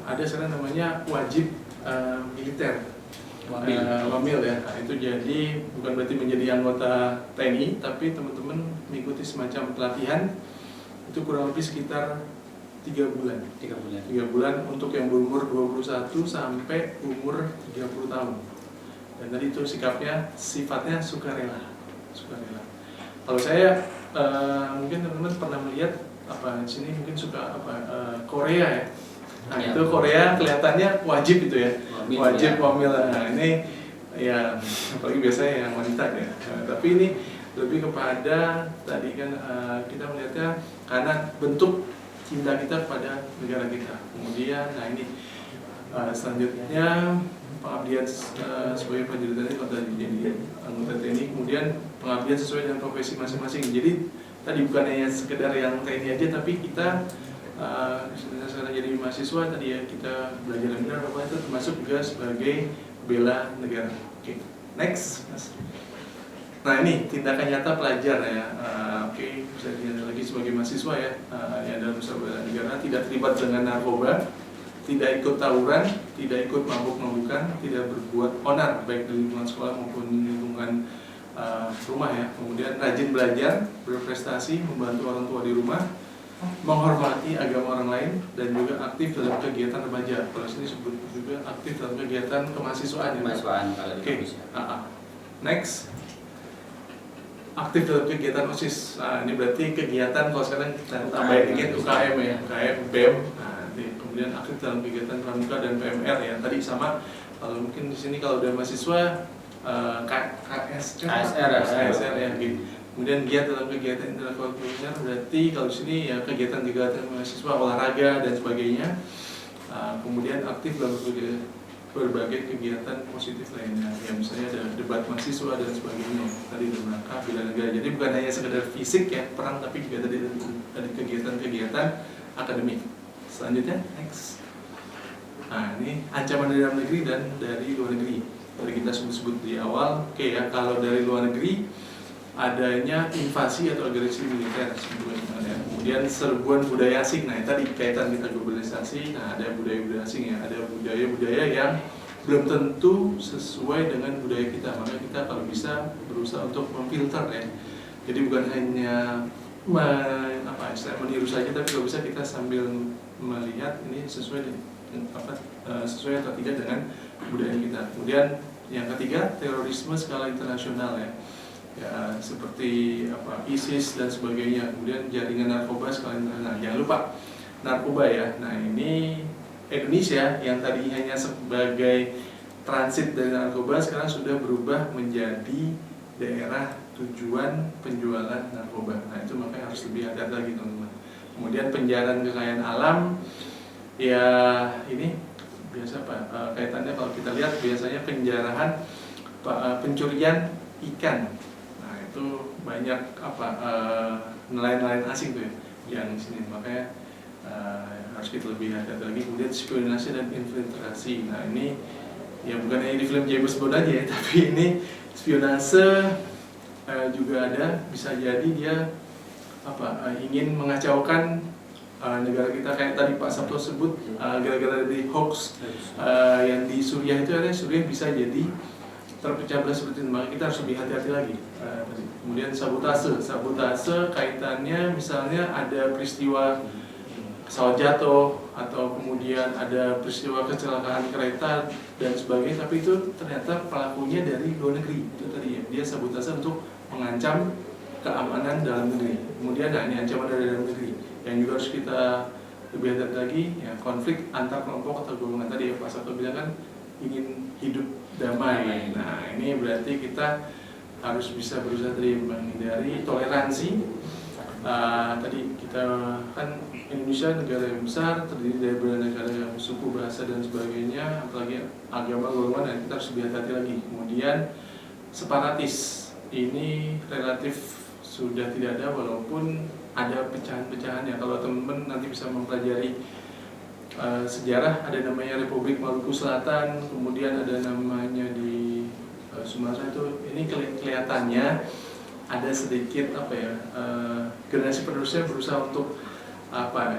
Speaker 3: ada sekarang namanya wajib militer, wamil ya. Nah, itu jadi bukan berarti menjadi anggota TNI, tapi teman-teman mengikuti semacam pelatihan itu kurang lebih sekitar 3 bulan. 3 bulan untuk yang berumur 21 sampai umur 30 tahun. Dan tadi itu sifatnya sukarela. Kalau saya mungkin teman-teman pernah melihat di sini mungkin suka Korea ya. Nah, itu Korea kelihatannya wajib itu ya. Wajib wamil. Nah, ini ya apalagi biasanya yang wanita ya. Tapi ini lebih kepada tadi kan kita melihatnya karena bentuk cinta kita pada negara kita. Kemudian, nah ini selanjutnya pengabdian sebagai prajurit TNI atau jadi anggota TNI, kemudian pengabdian sesuai dengan profesi masing-masing. Jadi tadi bukan hanya sekedar yang TNI aja, tapi kita sekarang jadi mahasiswa tadi ya, kita belajar benar apa itu termasuk juga sebagai bela negara. Oke, next. Nah, ini tindakan nyata pelajar ya. Oke, bisa dilihat lagi sebagai mahasiswa ya, yang dalam usaha bela negara tidak terlibat dengan narkoba, tidak ikut tawuran, tidak ikut mabuk-mabukan, tidak berbuat onar baik di lingkungan sekolah maupun lingkungan rumah ya. Kemudian rajin belajar, berprestasi, membantu orang tua di rumah, menghormati agama orang lain, dan juga aktif dalam kegiatan remaja. Kalau sini sebut juga aktif dalam kegiatan kemahasiswaan. Oke, next. Aktif dalam kegiatan OSIS. Nah, ini berarti kegiatan kalau sekarang kita tambahin dikit UKM ya, UKM, BEM. Nah, kemudian aktif dalam kegiatan pramuka dan PMR ya. Tadi sama kalau mungkin di sini kalau udah mahasiswa KSR ya gitu. Kemudian giat dalam kegiatan intrakurikuler, berarti kalau di sini ya kegiatan-kegiatan mahasiswa, olahraga dan sebagainya. Kemudian aktif dalam berbagai kegiatan positif lainnya, ya misalnya ada debat mahasiswa dan sebagainya. Tadi dalam rangka bela negara. Jadi bukan hanya sekedar fisik ya perang, tapi juga tadi kegiatan-kegiatan akademik. Selanjutnya next. Nah, ini ancaman dari dalam negeri dan dari luar negeri. Tadi kita sebut di awal. Oke ya, kalau dari luar negeri adanya invasi atau agresi militer sebetulnya. kemudian serbuan budaya asing. Nah, tadi kaitan kita globalisasi. Nah, ada budaya-budaya asing ya, ada budaya-budaya yang belum tentu sesuai dengan budaya kita. Maka kita kalau bisa berusaha untuk memfilter ya. Jadi bukan hanya meniru saja, tapi kalau bisa kita sambil melihat ini sesuai sesuai atau tidak dengan budaya kita. Kemudian yang ketiga, terorisme skala internasional ya. Ya, seperti ISIS dan sebagainya. Kemudian jaringan narkoba skala internasional. Jangan lupa narkoba ya. Nah, ini Indonesia yang tadi hanya sebagai transit dari narkoba sekarang sudah berubah menjadi daerah tujuan penjualan narkoba. Nah, itu makanya harus lebih hati-hati lagi teman-teman. Kemudian penjarahan kekayaan alam ya, ini biasa kaitannya kalau kita lihat biasanya penjarahan pencurian ikan. Nah, itu banyak nelayan-nelayan asing tuh ya yang sini, makanya harus kita lebih hati-hati lagi. Kemudian spionase dan infiltrasi. Nah, ini ya bukan hanya di film James Bond aja ya, tapi ini spionase juga ada, bisa jadi dia ingin mengacaukan negara kita, kayak tadi Pak Sabto sebut gara-gara dari hoax yang di Suriah itu, akhirnya Suriah bisa jadi terpecah belah seperti itu. Maka kita harus lebih hati-hati lagi. Kemudian sabotase kaitannya misalnya ada peristiwa pesawat jatuh atau kemudian ada peristiwa kecelakaan kereta dan sebagainya, tapi itu ternyata pelakunya dari luar negeri. Itu tadi ya, dia sabotase untuk mengancam keamanan dalam negeri. Kemudian ini ancaman dari dalam negeri yang juga harus kita lebih hati-hati lagi ya, konflik antar kelompok atau golongan. Tadi ya Pak Sabto bilang kan ingin hidup damai. Nah, ini berarti kita harus bisa berusaha tadi menghindari toleransi. Tadi kita kan Indonesia negara yang besar, terdiri dari negara yang suku, bahasa dan sebagainya, apalagi agama, golongan, dan kita harus lebih hati-hati lagi. Kemudian separatis ini relatif sudah tidak ada, walaupun ada pecahan-pecahan ya. Kalau teman-teman nanti bisa mempelajari sejarah, ada namanya Republik Maluku Selatan, kemudian ada namanya di Sumatera. Itu ini kelihatannya ada sedikit generasi penerusnya berusaha untuk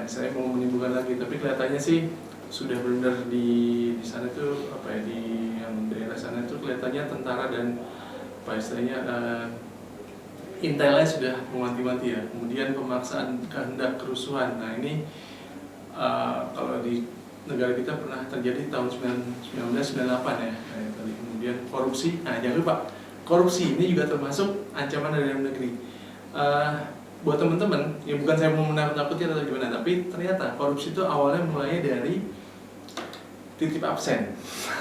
Speaker 3: saya mau menimbulkan lagi, tapi kelihatannya sih sudah benar di sana itu di yang daerah sana itu kelihatannya tentara dan istilahnya intelnya sudah mewanti-wanti ya. Kemudian pemaksaan kehendak kerusuhan. Nah, ini kalau di negara kita pernah terjadi tahun 1998 ya. Tadi kemudian korupsi. Nah, jangan lupa korupsi ini juga termasuk ancaman dari dalam negeri. Buat teman-teman, ya bukan saya mau menakut-nakuti atau gimana, tapi ternyata korupsi itu awalnya mulai dari titip absen.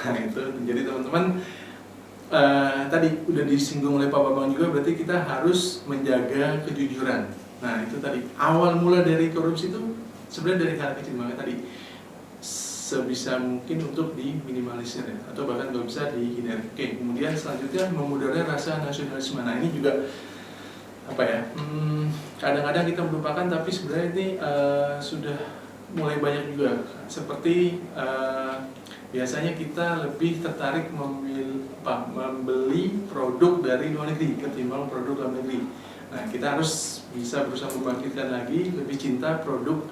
Speaker 3: Nah, itu jadi teman-teman tadi udah disinggung oleh Pak Bambang juga, berarti kita harus menjaga kejujuran. Nah, itu tadi awal mula dari korupsi itu sebenarnya dari hal kecil, makanya tadi sebisa mungkin untuk diminimalisir ya, atau bahkan kalau bisa dihindari. Oke, kemudian selanjutnya memudarnya rasa nasionalisme. Nah, ini juga kadang-kadang kita melupakan, tapi sebenarnya ini sudah mulai banyak juga. Seperti biasanya kita lebih tertarik membeli produk dari luar negeri ketimbang produk dalam negeri. Nah, kita harus bisa berusaha membangkitkan lagi, lebih cinta produk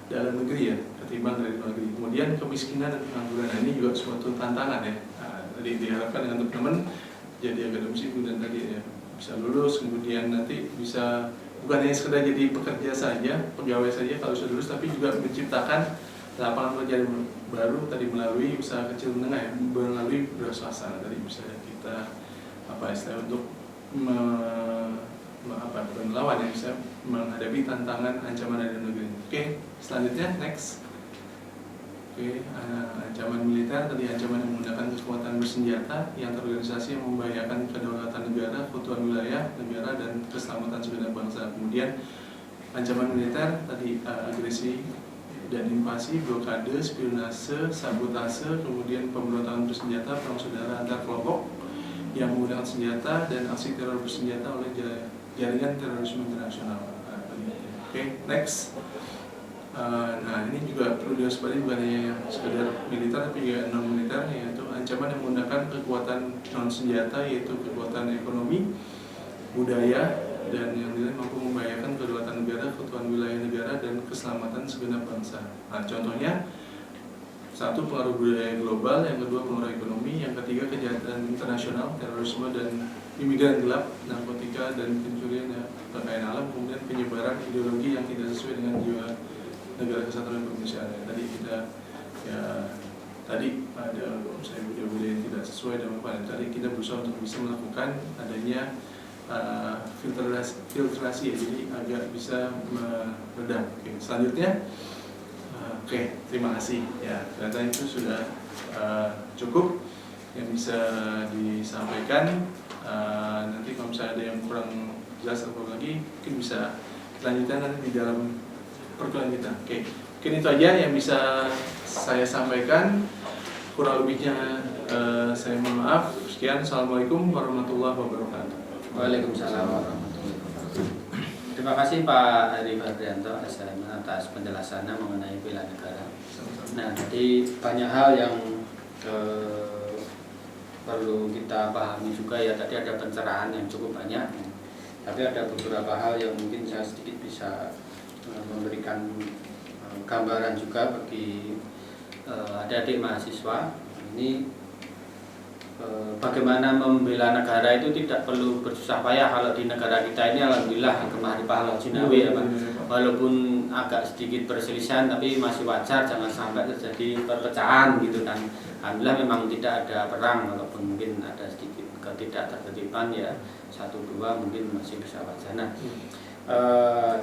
Speaker 3: dalam negeri ya ketimbang dari luar negeri. Kemudian kemiskinan dan pengangguran, nah, ini juga suatu tantangan ya. Nah, tadi diharapkan dengan teman-teman jadi akademisi dan tadi ya bisa lulus, kemudian nanti bisa bukan hanya sekedar jadi pekerja saja, pegawai saja kalau sudah lulus, tapi juga menciptakan lapangan pekerjaan baru tadi melalui usaha kecil menengah ya, melalui wira swasta. Tadi bisa kita istilah untuk melawan ya, bisa menghadapi tantangan ancaman dari negeri. Oke, selanjutnya next. Oke, ancaman militer tadi, ancaman yang menggunakan kekuatan bersenjata yang terorganisasi yang membahayakan kedaulatan negara, keutuhan wilayah negara dan keselamatan segenap bangsa. Kemudian ancaman militer tadi agresi dan invasi, blokade, spionase, sabotase, kemudian pemberontakan bersenjata, perang saudara antar kelompok yang menggunakan senjata dan aksi teror bersenjata oleh jaringan terorisme internasional. Oke, next. Nah, ini juga perlu diwaspadai, bukan hanya sekedar militer tapi juga non militer, yaitu ancaman yang menggunakan kekuatan non senjata, yaitu kekuatan ekonomi, budaya, dan yang dinilai mampu membahayakan kedaulatan negara, keutuhan wilayah negara, dan keselamatan segenap bangsa. Nah, contohnya, satu, pengaruh budaya global, yang kedua pengaruh ekonomi, yang ketiga kejahatan internasional, terorisme dan imigran gelap, narkotika dan pencurian kekayaan alam, kemudian penyebaran ideologi yang tidak sesuai dengan jiwa negara kesatuan Indonesia. Tadi kita tadi ada saya budaya-budaya yang tidak sesuai dengan apa. Tadi kita berusaha untuk bisa melakukan adanya filtrasi ya, jadi agak bisa meredam. Oke, selanjutnya. Oke, terima kasih. Ya, ternyata itu sudah cukup yang bisa disampaikan. Nanti kalau misalnya ada yang kurang jelas atau lagi, mungkin bisa lanjutkan nanti di dalam perkuliahan kita. Oke, mungkin itu aja yang bisa saya sampaikan. Kurang lebihnya saya mohon maaf. Sekian, assalamualaikum warahmatullahi wabarakatuh.
Speaker 2: Waalaikumsalam warahmatullahi wabarakatuh. Terima kasih Pak Ari Fadrianto SHM atas penjelasannya mengenai bela negara. Nah, jadi banyak hal yang perlu kita pahami juga ya. Tadi ada pencerahan yang cukup banyak, tapi ada beberapa hal yang mungkin saya sedikit bisa memberikan gambaran juga bagi adik-adik mahasiswa. Ini bagaimana membela negara itu tidak perlu bersusah payah. Kalau di negara kita ini alhamdulillah gemah pahala jinawi ya Pak. Walaupun agak sedikit perselisihan tapi masih wajar, jangan sampai terjadi perpecahan gitu kan. Alhamdulillah memang tidak ada perang, walaupun mungkin ada sedikit ketidaktertiban ya, 1-2 mungkin masih bisa wajar. Nah,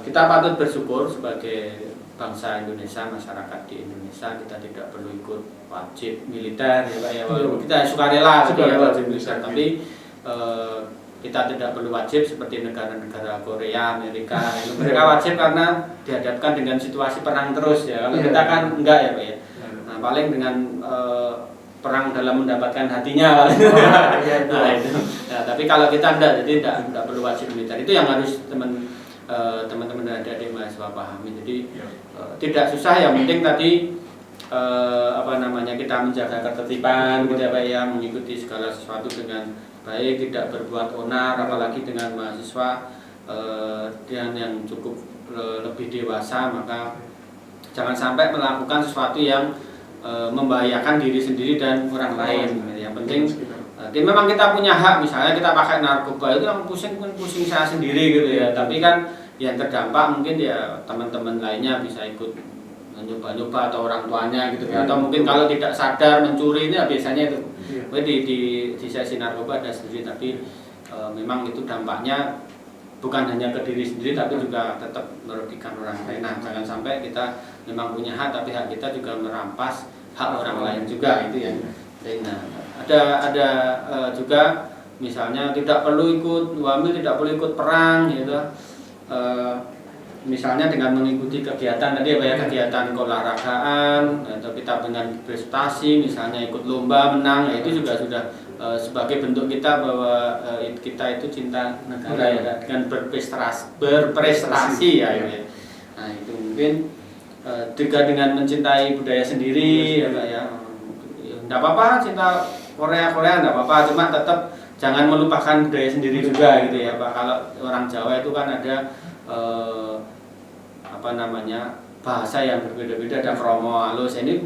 Speaker 2: kita patut bersyukur sebagai bangsa Indonesia, masyarakat di Indonesia, kita tidak perlu ikut wajib militer ya Pak ya, walaupun kita sukarela ya wajib militer, tapi kita tidak perlu wajib seperti negara-negara Korea, Amerika. Mereka wajib karena dihadapkan dengan situasi perang terus ya. Kalau kita kan enggak ya Pak ya. Nah, paling dengan perang dalam mendapatkan hatinya. Nah, itu. Nah, tapi kalau kita enggak, jadi tidak perlu wajib militer. Itu yang harus teman-teman dan adik-adik mahasiswa pahami. Jadi tidak susah, yang penting tadi kita menjaga ketertiban gitu ya Pak ya, mengikuti segala sesuatu dengan baik, tidak berbuat onar, apalagi dengan mahasiswa yang cukup lebih dewasa, maka jangan sampai melakukan sesuatu yang membahayakan diri sendiri dan orang lain. Yang penting memang kita punya hak, misalnya kita pakai narkoba itu yang pusing saya sendiri gitu ya, tapi kan yang terdampak mungkin ya teman-teman lainnya bisa ikut nyoba-nyoba atau orang tuanya gitu ya. Atau mungkin kalau tidak sadar mencuri ini ya biasanya itu di sesi narkoba ada sendiri, tapi memang itu dampaknya bukan hanya ke diri sendiri tapi juga tetap merugikan orang lain. Nah, jangan sampai kita memang punya hak tapi hak kita juga merampas hak orang lain juga, itu yang nah, ada juga misalnya tidak perlu ikut wamil, tidak perlu ikut perang gitu. Misalnya dengan mengikuti kegiatan tadi ya, kegiatan keolahragaan atau kita dengan prestasi, misalnya ikut lomba menang, ya itu juga sudah sebagai bentuk kita bahwa kita itu cinta negara ya, dengan berprestasi ya, ya. Nah, itu mungkin juga dengan mencintai budaya sendiri ya Pak ya. Enggak apa-apa cinta Korea enggak apa-apa, cuma tetap jangan melupakan budaya sendiri juga gitu ya Pak. Kalau orang Jawa itu kan ada bahasa yang berbeda-beda, ada kromo, halus. Ini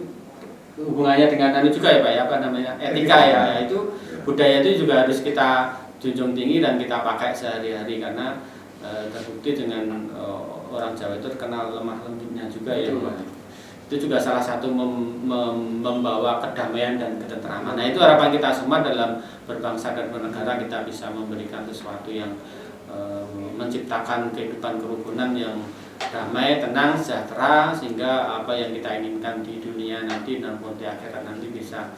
Speaker 2: hubungannya dengan juga ya Pak ya, etika ya. Itu budaya itu juga harus kita junjung tinggi dan kita pakai sehari-hari, karena terbukti dengan orang Jawa itu terkenal lemah lembutnya juga ya. Itu juga salah satu membawa kedamaian dan ketentraman. Nah, itu harapan kita semua dalam berbangsa dan bernegara, kita bisa memberikan sesuatu yang menciptakan kehidupan kerukunan yang damai, tenang, sejahtera, sehingga apa yang kita inginkan di dunia nanti dan di akhirat nanti bisa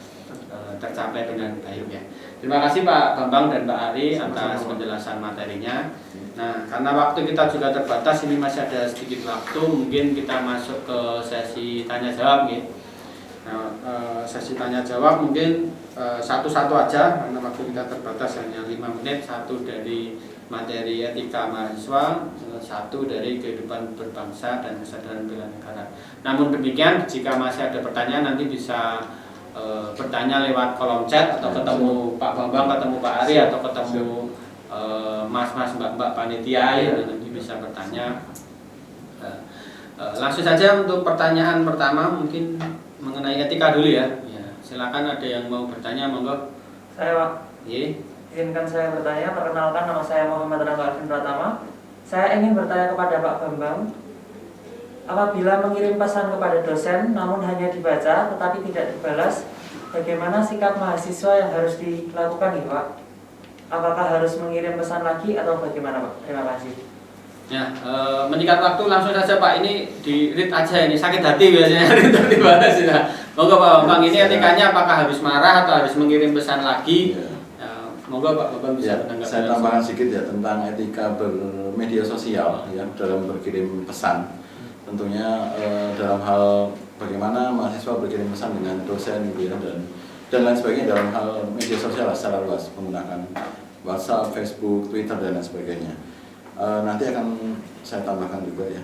Speaker 2: tercapai dengan baik ya. Terima kasih Pak Bambang dan Pak Ari atas penjelasan materinya. Nah, karena waktu kita juga terbatas, ini masih ada sedikit waktu, mungkin kita masuk ke sesi tanya jawab gitu. Nah, sesi tanya jawab mungkin satu-satu aja karena waktu kita terbatas hanya 5 menit, satu dari materi etika mahasiswa, satu dari kehidupan berbangsa dan kesadaran bela negara. Namun demikian, jika masih ada pertanyaan nanti bisa bertanya lewat kolom chat atau ketemu Pak Bambang, ketemu Pak Ari atau ketemu mas-mas, mbak-mbak panitia yang nanti bisa bertanya. Langsung saja untuk pertanyaan pertama mungkin mengenai etika dulu ya. Ya, silakan ada yang mau bertanya, monggo.
Speaker 1: Saya Pak.
Speaker 2: Ye.
Speaker 1: Izinkan saya bertanya, perkenalkan nama saya Muhammad Rangga Arvin Pratama. Saya ingin bertanya kepada Pak Bambang. Apabila mengirim pesan kepada dosen namun hanya dibaca tetapi tidak dibalas, bagaimana sikap mahasiswa yang harus dilakukan nih Pak? Apakah harus mengirim pesan lagi atau bagaimana Pak? Terima kasih.
Speaker 2: Ya, meningkat waktu langsung saja Pak, ini di read aja, ini sakit hati biasanya untuk dibahas ya. Monggo Pak Bambang, ini etikanya apakah harus marah atau harus mengirim pesan lagi? Ya, monggo Pak Bambang bisa menanggapi.
Speaker 4: Saya tambahkan sedikit ya tentang etika bermedia sosial ya dalam berkirim pesan. Tentunya dalam hal bagaimana mahasiswa berkirim pesan dengan dosen gitu ya dan lain sebagainya dalam hal media sosial secara luas menggunakan WhatsApp, Facebook, Twitter dan lain sebagainya. Nanti akan saya tambahkan juga ya.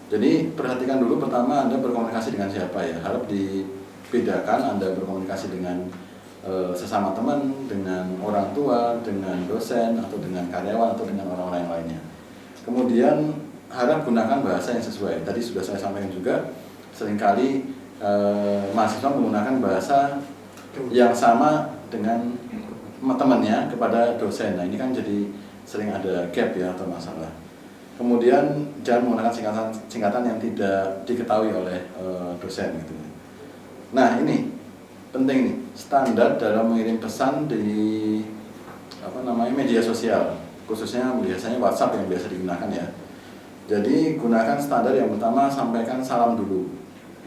Speaker 4: Jadi perhatikan dulu pertama Anda berkomunikasi dengan siapa ya. Harap dibedakan Anda berkomunikasi dengan sesama teman, dengan orang tua, dengan dosen atau dengan karyawan atau dengan orang-orang lainnya. Kemudian harap gunakan bahasa yang sesuai. Tadi sudah saya sampaikan juga seringkali mahasiswa menggunakan bahasa yang sama dengan temannya kepada dosen. Nah ini kan jadi sering ada gap ya atau masalah. Kemudian jangan menggunakan singkatan yang tidak diketahui oleh dosen gitu. Nah ini penting nih, standar dalam mengirim pesan di media sosial, khususnya biasanya WhatsApp yang biasa digunakan ya. Jadi gunakan standar yang pertama, sampaikan salam dulu.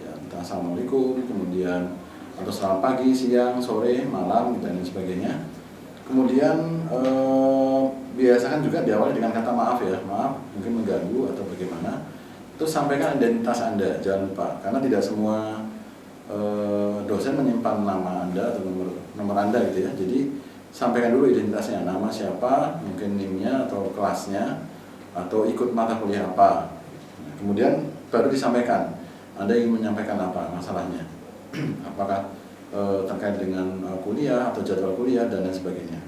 Speaker 4: Ya, entah assalamualaikum, kemudian atau selamat pagi, siang, sore, malam dan lain sebagainya. Kemudian biasakan juga diawali dengan kata maaf ya, maaf mungkin mengganggu atau bagaimana. Terus sampaikan identitas Anda, jangan lupa, karena tidak semua dosen menyimpan nama Anda atau nomor Anda gitu ya. Jadi sampaikan dulu identitasnya, nama siapa, mungkin NIM-nya atau kelasnya, atau ikut mata kuliah apa. Nah, kemudian baru disampaikan Anda ingin menyampaikan apa masalahnya, apakah terkait dengan kuliah atau jadwal kuliah dan lain sebagainya.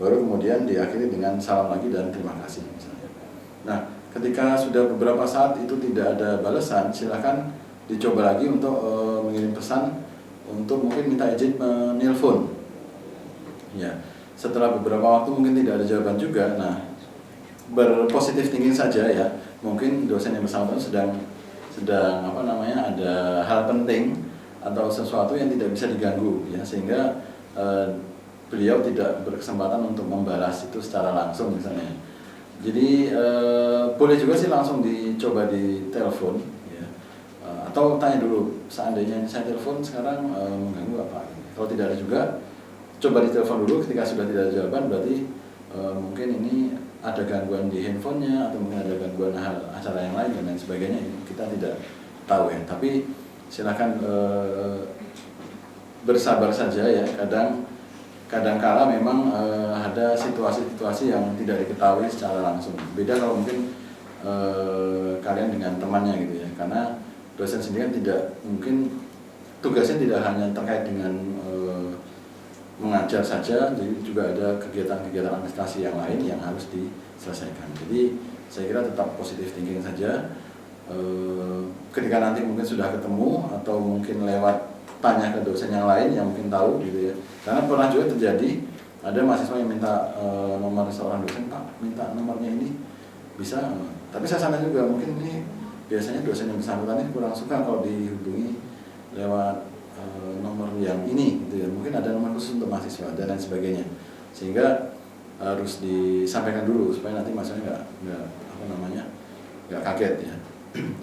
Speaker 4: Baru kemudian diakhiri dengan salam lagi dan terima kasih misalnya. Nah, ketika sudah beberapa saat itu tidak ada balasan, silakan dicoba lagi untuk mengirim pesan untuk mungkin minta izin menelpon. Ya, setelah beberapa waktu mungkin tidak ada jawaban juga. Nah, berpositif thinking saja ya. Mungkin dosen yang bersangkutan sedang ada hal penting atau sesuatu yang tidak bisa diganggu ya, sehingga beliau tidak berkesempatan untuk membalas itu secara langsung misalnya. Jadi boleh juga sih langsung dicoba di telepon ya. Atau tanya dulu, seandainya saya telepon sekarang mengganggu apa. Kalau tidak ada juga, coba ditelepon dulu. Ketika sudah tidak ada jawaban, berarti mungkin ini ada gangguan di handphonenya atau mungkin ada gangguan acara yang lain dan lain sebagainya. Kita tidak tahu ya. Tapi silakan bersabar saja ya. Kadang-kala memang ada situasi-situasi yang tidak diketahui secara langsung. Beda kalau mungkin kalian dengan temannya gitu ya. Karena dosen sendiri tidak mungkin tugasnya tidak hanya terkait dengan mengajar saja, jadi juga ada kegiatan-kegiatan administrasi yang lain yang harus diselesaikan. Jadi saya kira tetap positive thinking saja. Ketika nanti mungkin sudah ketemu atau mungkin lewat tanya ke dosen yang lain yang mungkin tahu gitu ya. Karena pernah juga terjadi ada mahasiswa yang minta nomor seorang dosen, Pak, minta nomornya ini bisa. Tapi saya sampaikan juga mungkin ini biasanya dosen yang bersangkutan ini kurang suka kalau dihubungi lewat nomor yang ini gitu ya. Mungkin ada nomor khusus untuk mahasiswa dan lain sebagainya. Sehingga harus disampaikan dulu supaya nanti mahasiswa nggak kaget ya.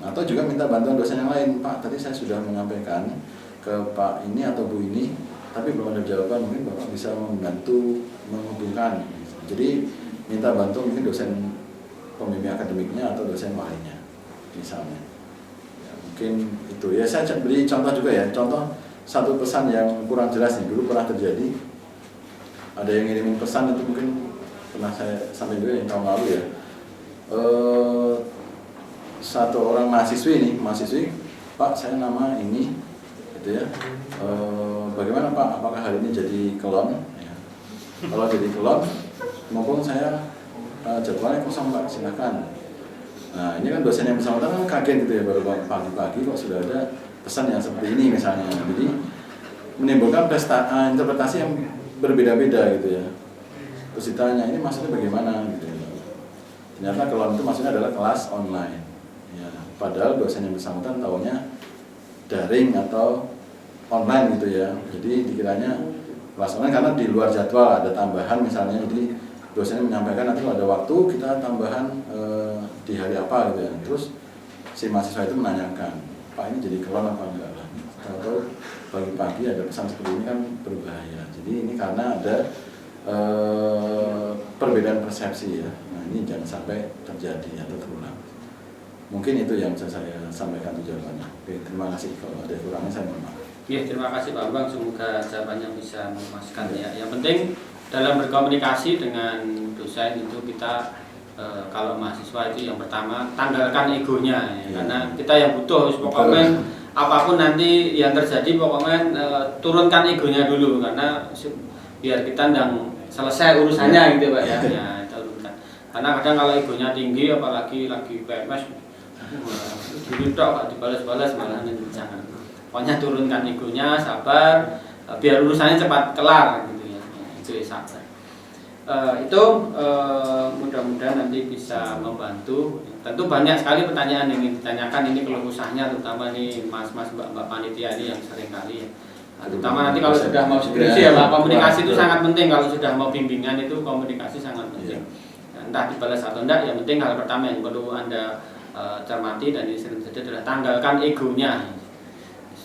Speaker 4: Atau juga minta bantuan dosen yang lain, Pak, tadi saya sudah menyampaikan ke Pak ini atau Bu ini, tapi belum ada jawaban, mungkin Bapak bisa membantu menghubungkan. Jadi minta bantu mungkin dosen pembimbing akademiknya atau dosen walinya misalnya. Ya, mungkin itu ya, saya beri contoh juga ya, contoh satu pesan yang kurang jelas nih, dulu pernah terjadi ada yang ngirimin pesan itu mungkin pernah saya sampaikan juga yang tahun lalu ya. Satu orang mahasiswi, Pak, saya nama ini gitu ya. Bagaimana Pak, apakah hari ini jadi kelon ya. Kalau jadi kelon, mumpung saya jadwalnya kosong Pak, silakan. Nah ini kan dosen yang bersangkutan kan kaget gitu ya, baru pagi-pagi kok sudah ada pesan yang seperti ini misalnya. Jadi menimbulkan interpretasi yang berbeda-beda gitu ya. Terus ditanya ini maksudnya bagaimana gitu ya. Ternyata kalau itu maksudnya adalah kelas online ya, padahal dosen yang bersangkutan tahunya daring atau online gitu ya. Jadi dikiranya kelas online karena di luar jadwal ada tambahan misalnya, jadi dosennya menyampaikan nanti kalau ada waktu kita tambahan di hari apa gitu ya. Terus si mahasiswa itu menanyakan, Pak ini jadi kelon apa enggak lah, atau pagi-pagi ada pesan seperti ini kan berbahaya. Jadi ini karena ada perbedaan persepsi ya. Nah ini jangan sampai terjadi atau terulang. Mungkin itu yang bisa saya sampaikan jawabannya. Oke, terima kasih. Kalau ada kurangnya saya mohon maaf.
Speaker 2: Ya, terima kasih Pak Bambang, semoga jawabannya bisa memuaskan ya. Yang penting dalam berkomunikasi dengan dosen itu kita kalau mahasiswa itu yang pertama tanggalkan egonya ya. Karena kita yang butuh pokoknya apapun nanti yang terjadi pokoknya turunkan egonya dulu, karena biar kita ndang selesai urusannya gitu Pak ya. Ya, turunkan. Karena kadang kalau egonya tinggi apalagi lagi PMS dulu tok gak dibalas-balas malah jangan. Pokoknya turunkan egonya, sabar, biar urusannya cepat kelar gitu ya. Itu ya, sabar. Mudah-mudahan nanti bisa membantu. Tentu banyak sekali pertanyaan yang ingin ditanyakan, ini keluh kesahnya terutama nih mas-mas mbak panitia ini yang sering kali ya. Nah, terutama nanti kalau sudah mau skripsi ya Pak, komunikasi itu sangat penting. Kalau sudah mau bimbingan itu komunikasi sangat penting. Entah dibalas atau enggak, yang penting hal pertama yang perlu Anda cermati dan ini sering terjadi adalah tanggalkan egonya.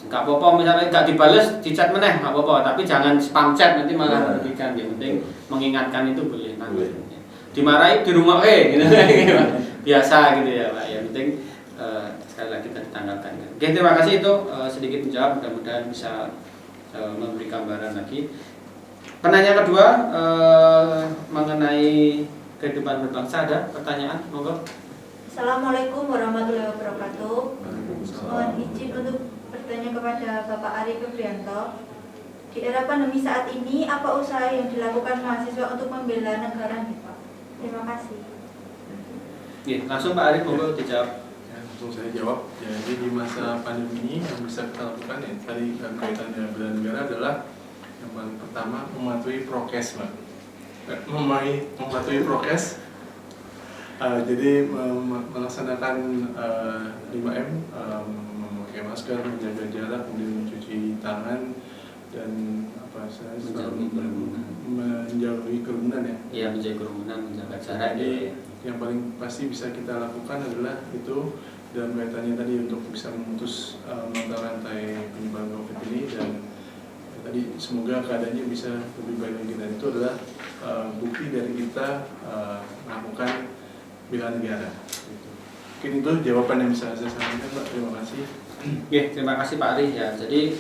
Speaker 2: Enggak apa-apa misalnya enggak dibales di chat meneh enggak apa-apa, tapi jangan spam chat nanti malah merugikan. Yang penting mengingatkan itu boleh. Dimarahi di rumah gitu. Biasa gitu ya Pak. Yang penting sekali lagi kita ditanggalkan. Oke, terima kasih itu sedikit menjawab, mudah-mudahan bisa memberi gambaran lagi. Pertanyaan kedua mengenai kehidupan berbangsa, ada pertanyaan? Monggo.
Speaker 5: Assalamualaikum warahmatullahi wabarakatuh. Mohon izin untuk bertanya kepada Bapak Ari Febrianto. Di era pandemi saat ini, apa usaha yang dilakukan mahasiswa untuk membela negara nih Pak? Terima kasih.
Speaker 2: Ya, langsung Pak Ari, monggo dijawab.
Speaker 3: Ya, langsung saya jawab. Ya, jadi di masa pandemi ini yang bisa kita lakukan ya tadi kaitannya bela negara adalah yang paling pertama mematuhi prokes, Pak. Mematuhi prokes. Jadi melaksanakan 5M, memakai masker, menjaga jarak, kemudian mencuci tangan dan menjauhi kerumunan ya.
Speaker 2: Iya, menjauhi kerumunan, menjaga jarak.
Speaker 3: Jadi yang paling pasti bisa kita lakukan adalah itu dalam kaitannya tadi untuk bisa memutus mata rantai penyebaran COVID ini, dan tadi semoga keadaannya bisa lebih baik lagi, dan itu adalah bukti dari kita melakukan bela negara. Mungkin itu jawaban yang bisa saya sampaikan Pak. Terima kasih.
Speaker 2: Ya, terima kasih Pak Ari ya. Jadi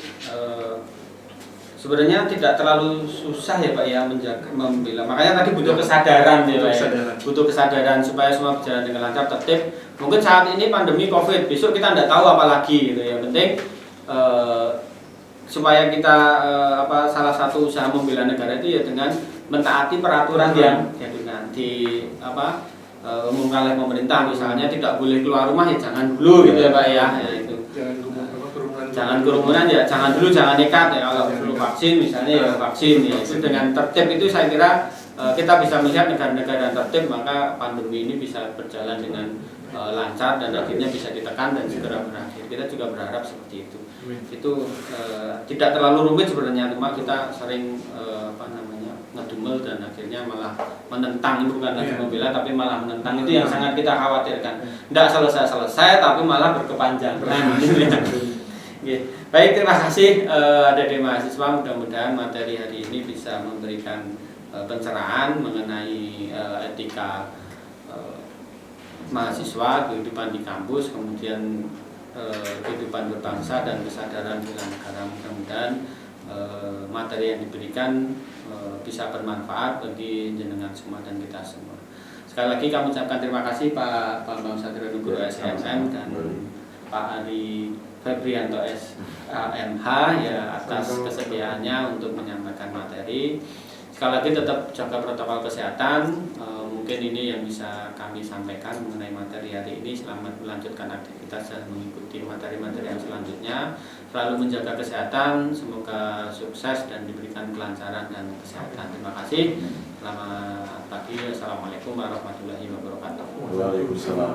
Speaker 2: sebenarnya tidak terlalu susah ya Pak ya membela. Makanya tadi butuh kesadaran ya Pak. Butuh kesadaran supaya semua berjalan dengan lancar, tertib. Mungkin saat ini pandemi COVID, besok kita tidak tahu apa lagi gitu ya. Penting supaya kita salah satu usaha membela negara itu ya dengan mentaati peraturan yang ya dengan umumkan oleh pemerintah, misalnya tidak boleh keluar rumah ya jangan dulu gitu ya Pak ya. Itu. Jangan kerumunan ya, jangan dulu, jangan nekat ya. Kalau perlu vaksin misalnya ya vaksin ya. Itu dengan tertib itu saya kira kita bisa melihat negara-negara yang tertib, maka pandemi ini bisa berjalan dengan lancar dan akhirnya bisa ditekan dan segera berakhir. Kita juga berharap seperti itu. Itu tidak terlalu rumit sebenarnya, cuma kita sering ngedumel dan akhirnya malah menentang. Ini bukan lagi membela tapi malah menentang, itu yang sangat kita khawatirkan. Tidak selesai-selesai tapi malah berkepanjangan. Baik, terima kasih adik-adik mahasiswa, mudah-mudahan materi hari ini bisa memberikan pencerahan mengenai etika mahasiswa, kehidupan di kampus, kemudian kehidupan berbangsa dan kesadaran bela negara. Mudah-mudahan materi yang diberikan bisa bermanfaat bagi jenengan semua dan kita semua. Sekali lagi kami ucapkan terima kasih Pak Bambang Satrio Nugro SMM dan Pak Ari Febrianto SMH ya atas kesediaannya untuk menyampaikan materi. Sekali lagi tetap jaga protokol kesehatan. Mungkin mungkin ini yang bisa kami sampaikan mengenai materi hari ini. Selamat melanjutkan aktivitas dan mengikuti materi-materi yang selanjutnya. Selalu menjaga kesehatan, semoga sukses dan diberikan kelancaran dan kesehatan. Terima kasih. Selamat pagi. Assalamualaikum warahmatullahi wabarakatuh.
Speaker 4: Waalaikumsalam.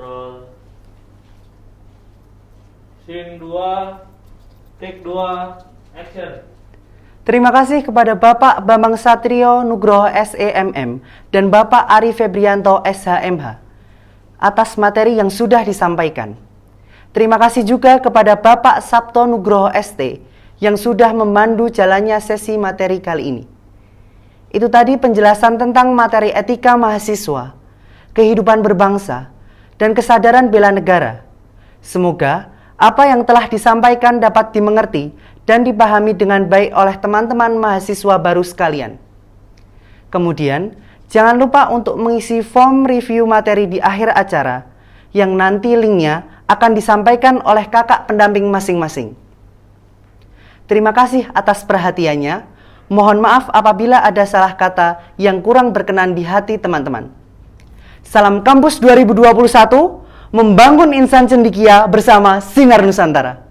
Speaker 6: Roll. Scene 2, take 2, action.
Speaker 1: Terima kasih kepada Bapak Bambang Satrio Nugroho SEMM dan Bapak Ari Febrianto SHMH atas materi yang sudah disampaikan. Terima kasih juga kepada Bapak Sabto Nugroho ST yang sudah memandu jalannya sesi materi kali ini. Itu tadi penjelasan tentang materi etika mahasiswa, kehidupan berbangsa, dan kesadaran bela negara. Semoga apa yang telah disampaikan dapat dimengerti dan dipahami dengan baik oleh teman-teman mahasiswa baru sekalian. Kemudian, jangan lupa untuk mengisi form review materi di akhir acara, yang nanti linknya akan disampaikan oleh kakak pendamping masing-masing. Terima kasih atas perhatiannya. Mohon maaf apabila ada salah kata yang kurang berkenan di hati teman-teman. Salam Kampus 2021, membangun insan cendekia bersama Sinar Nusantara.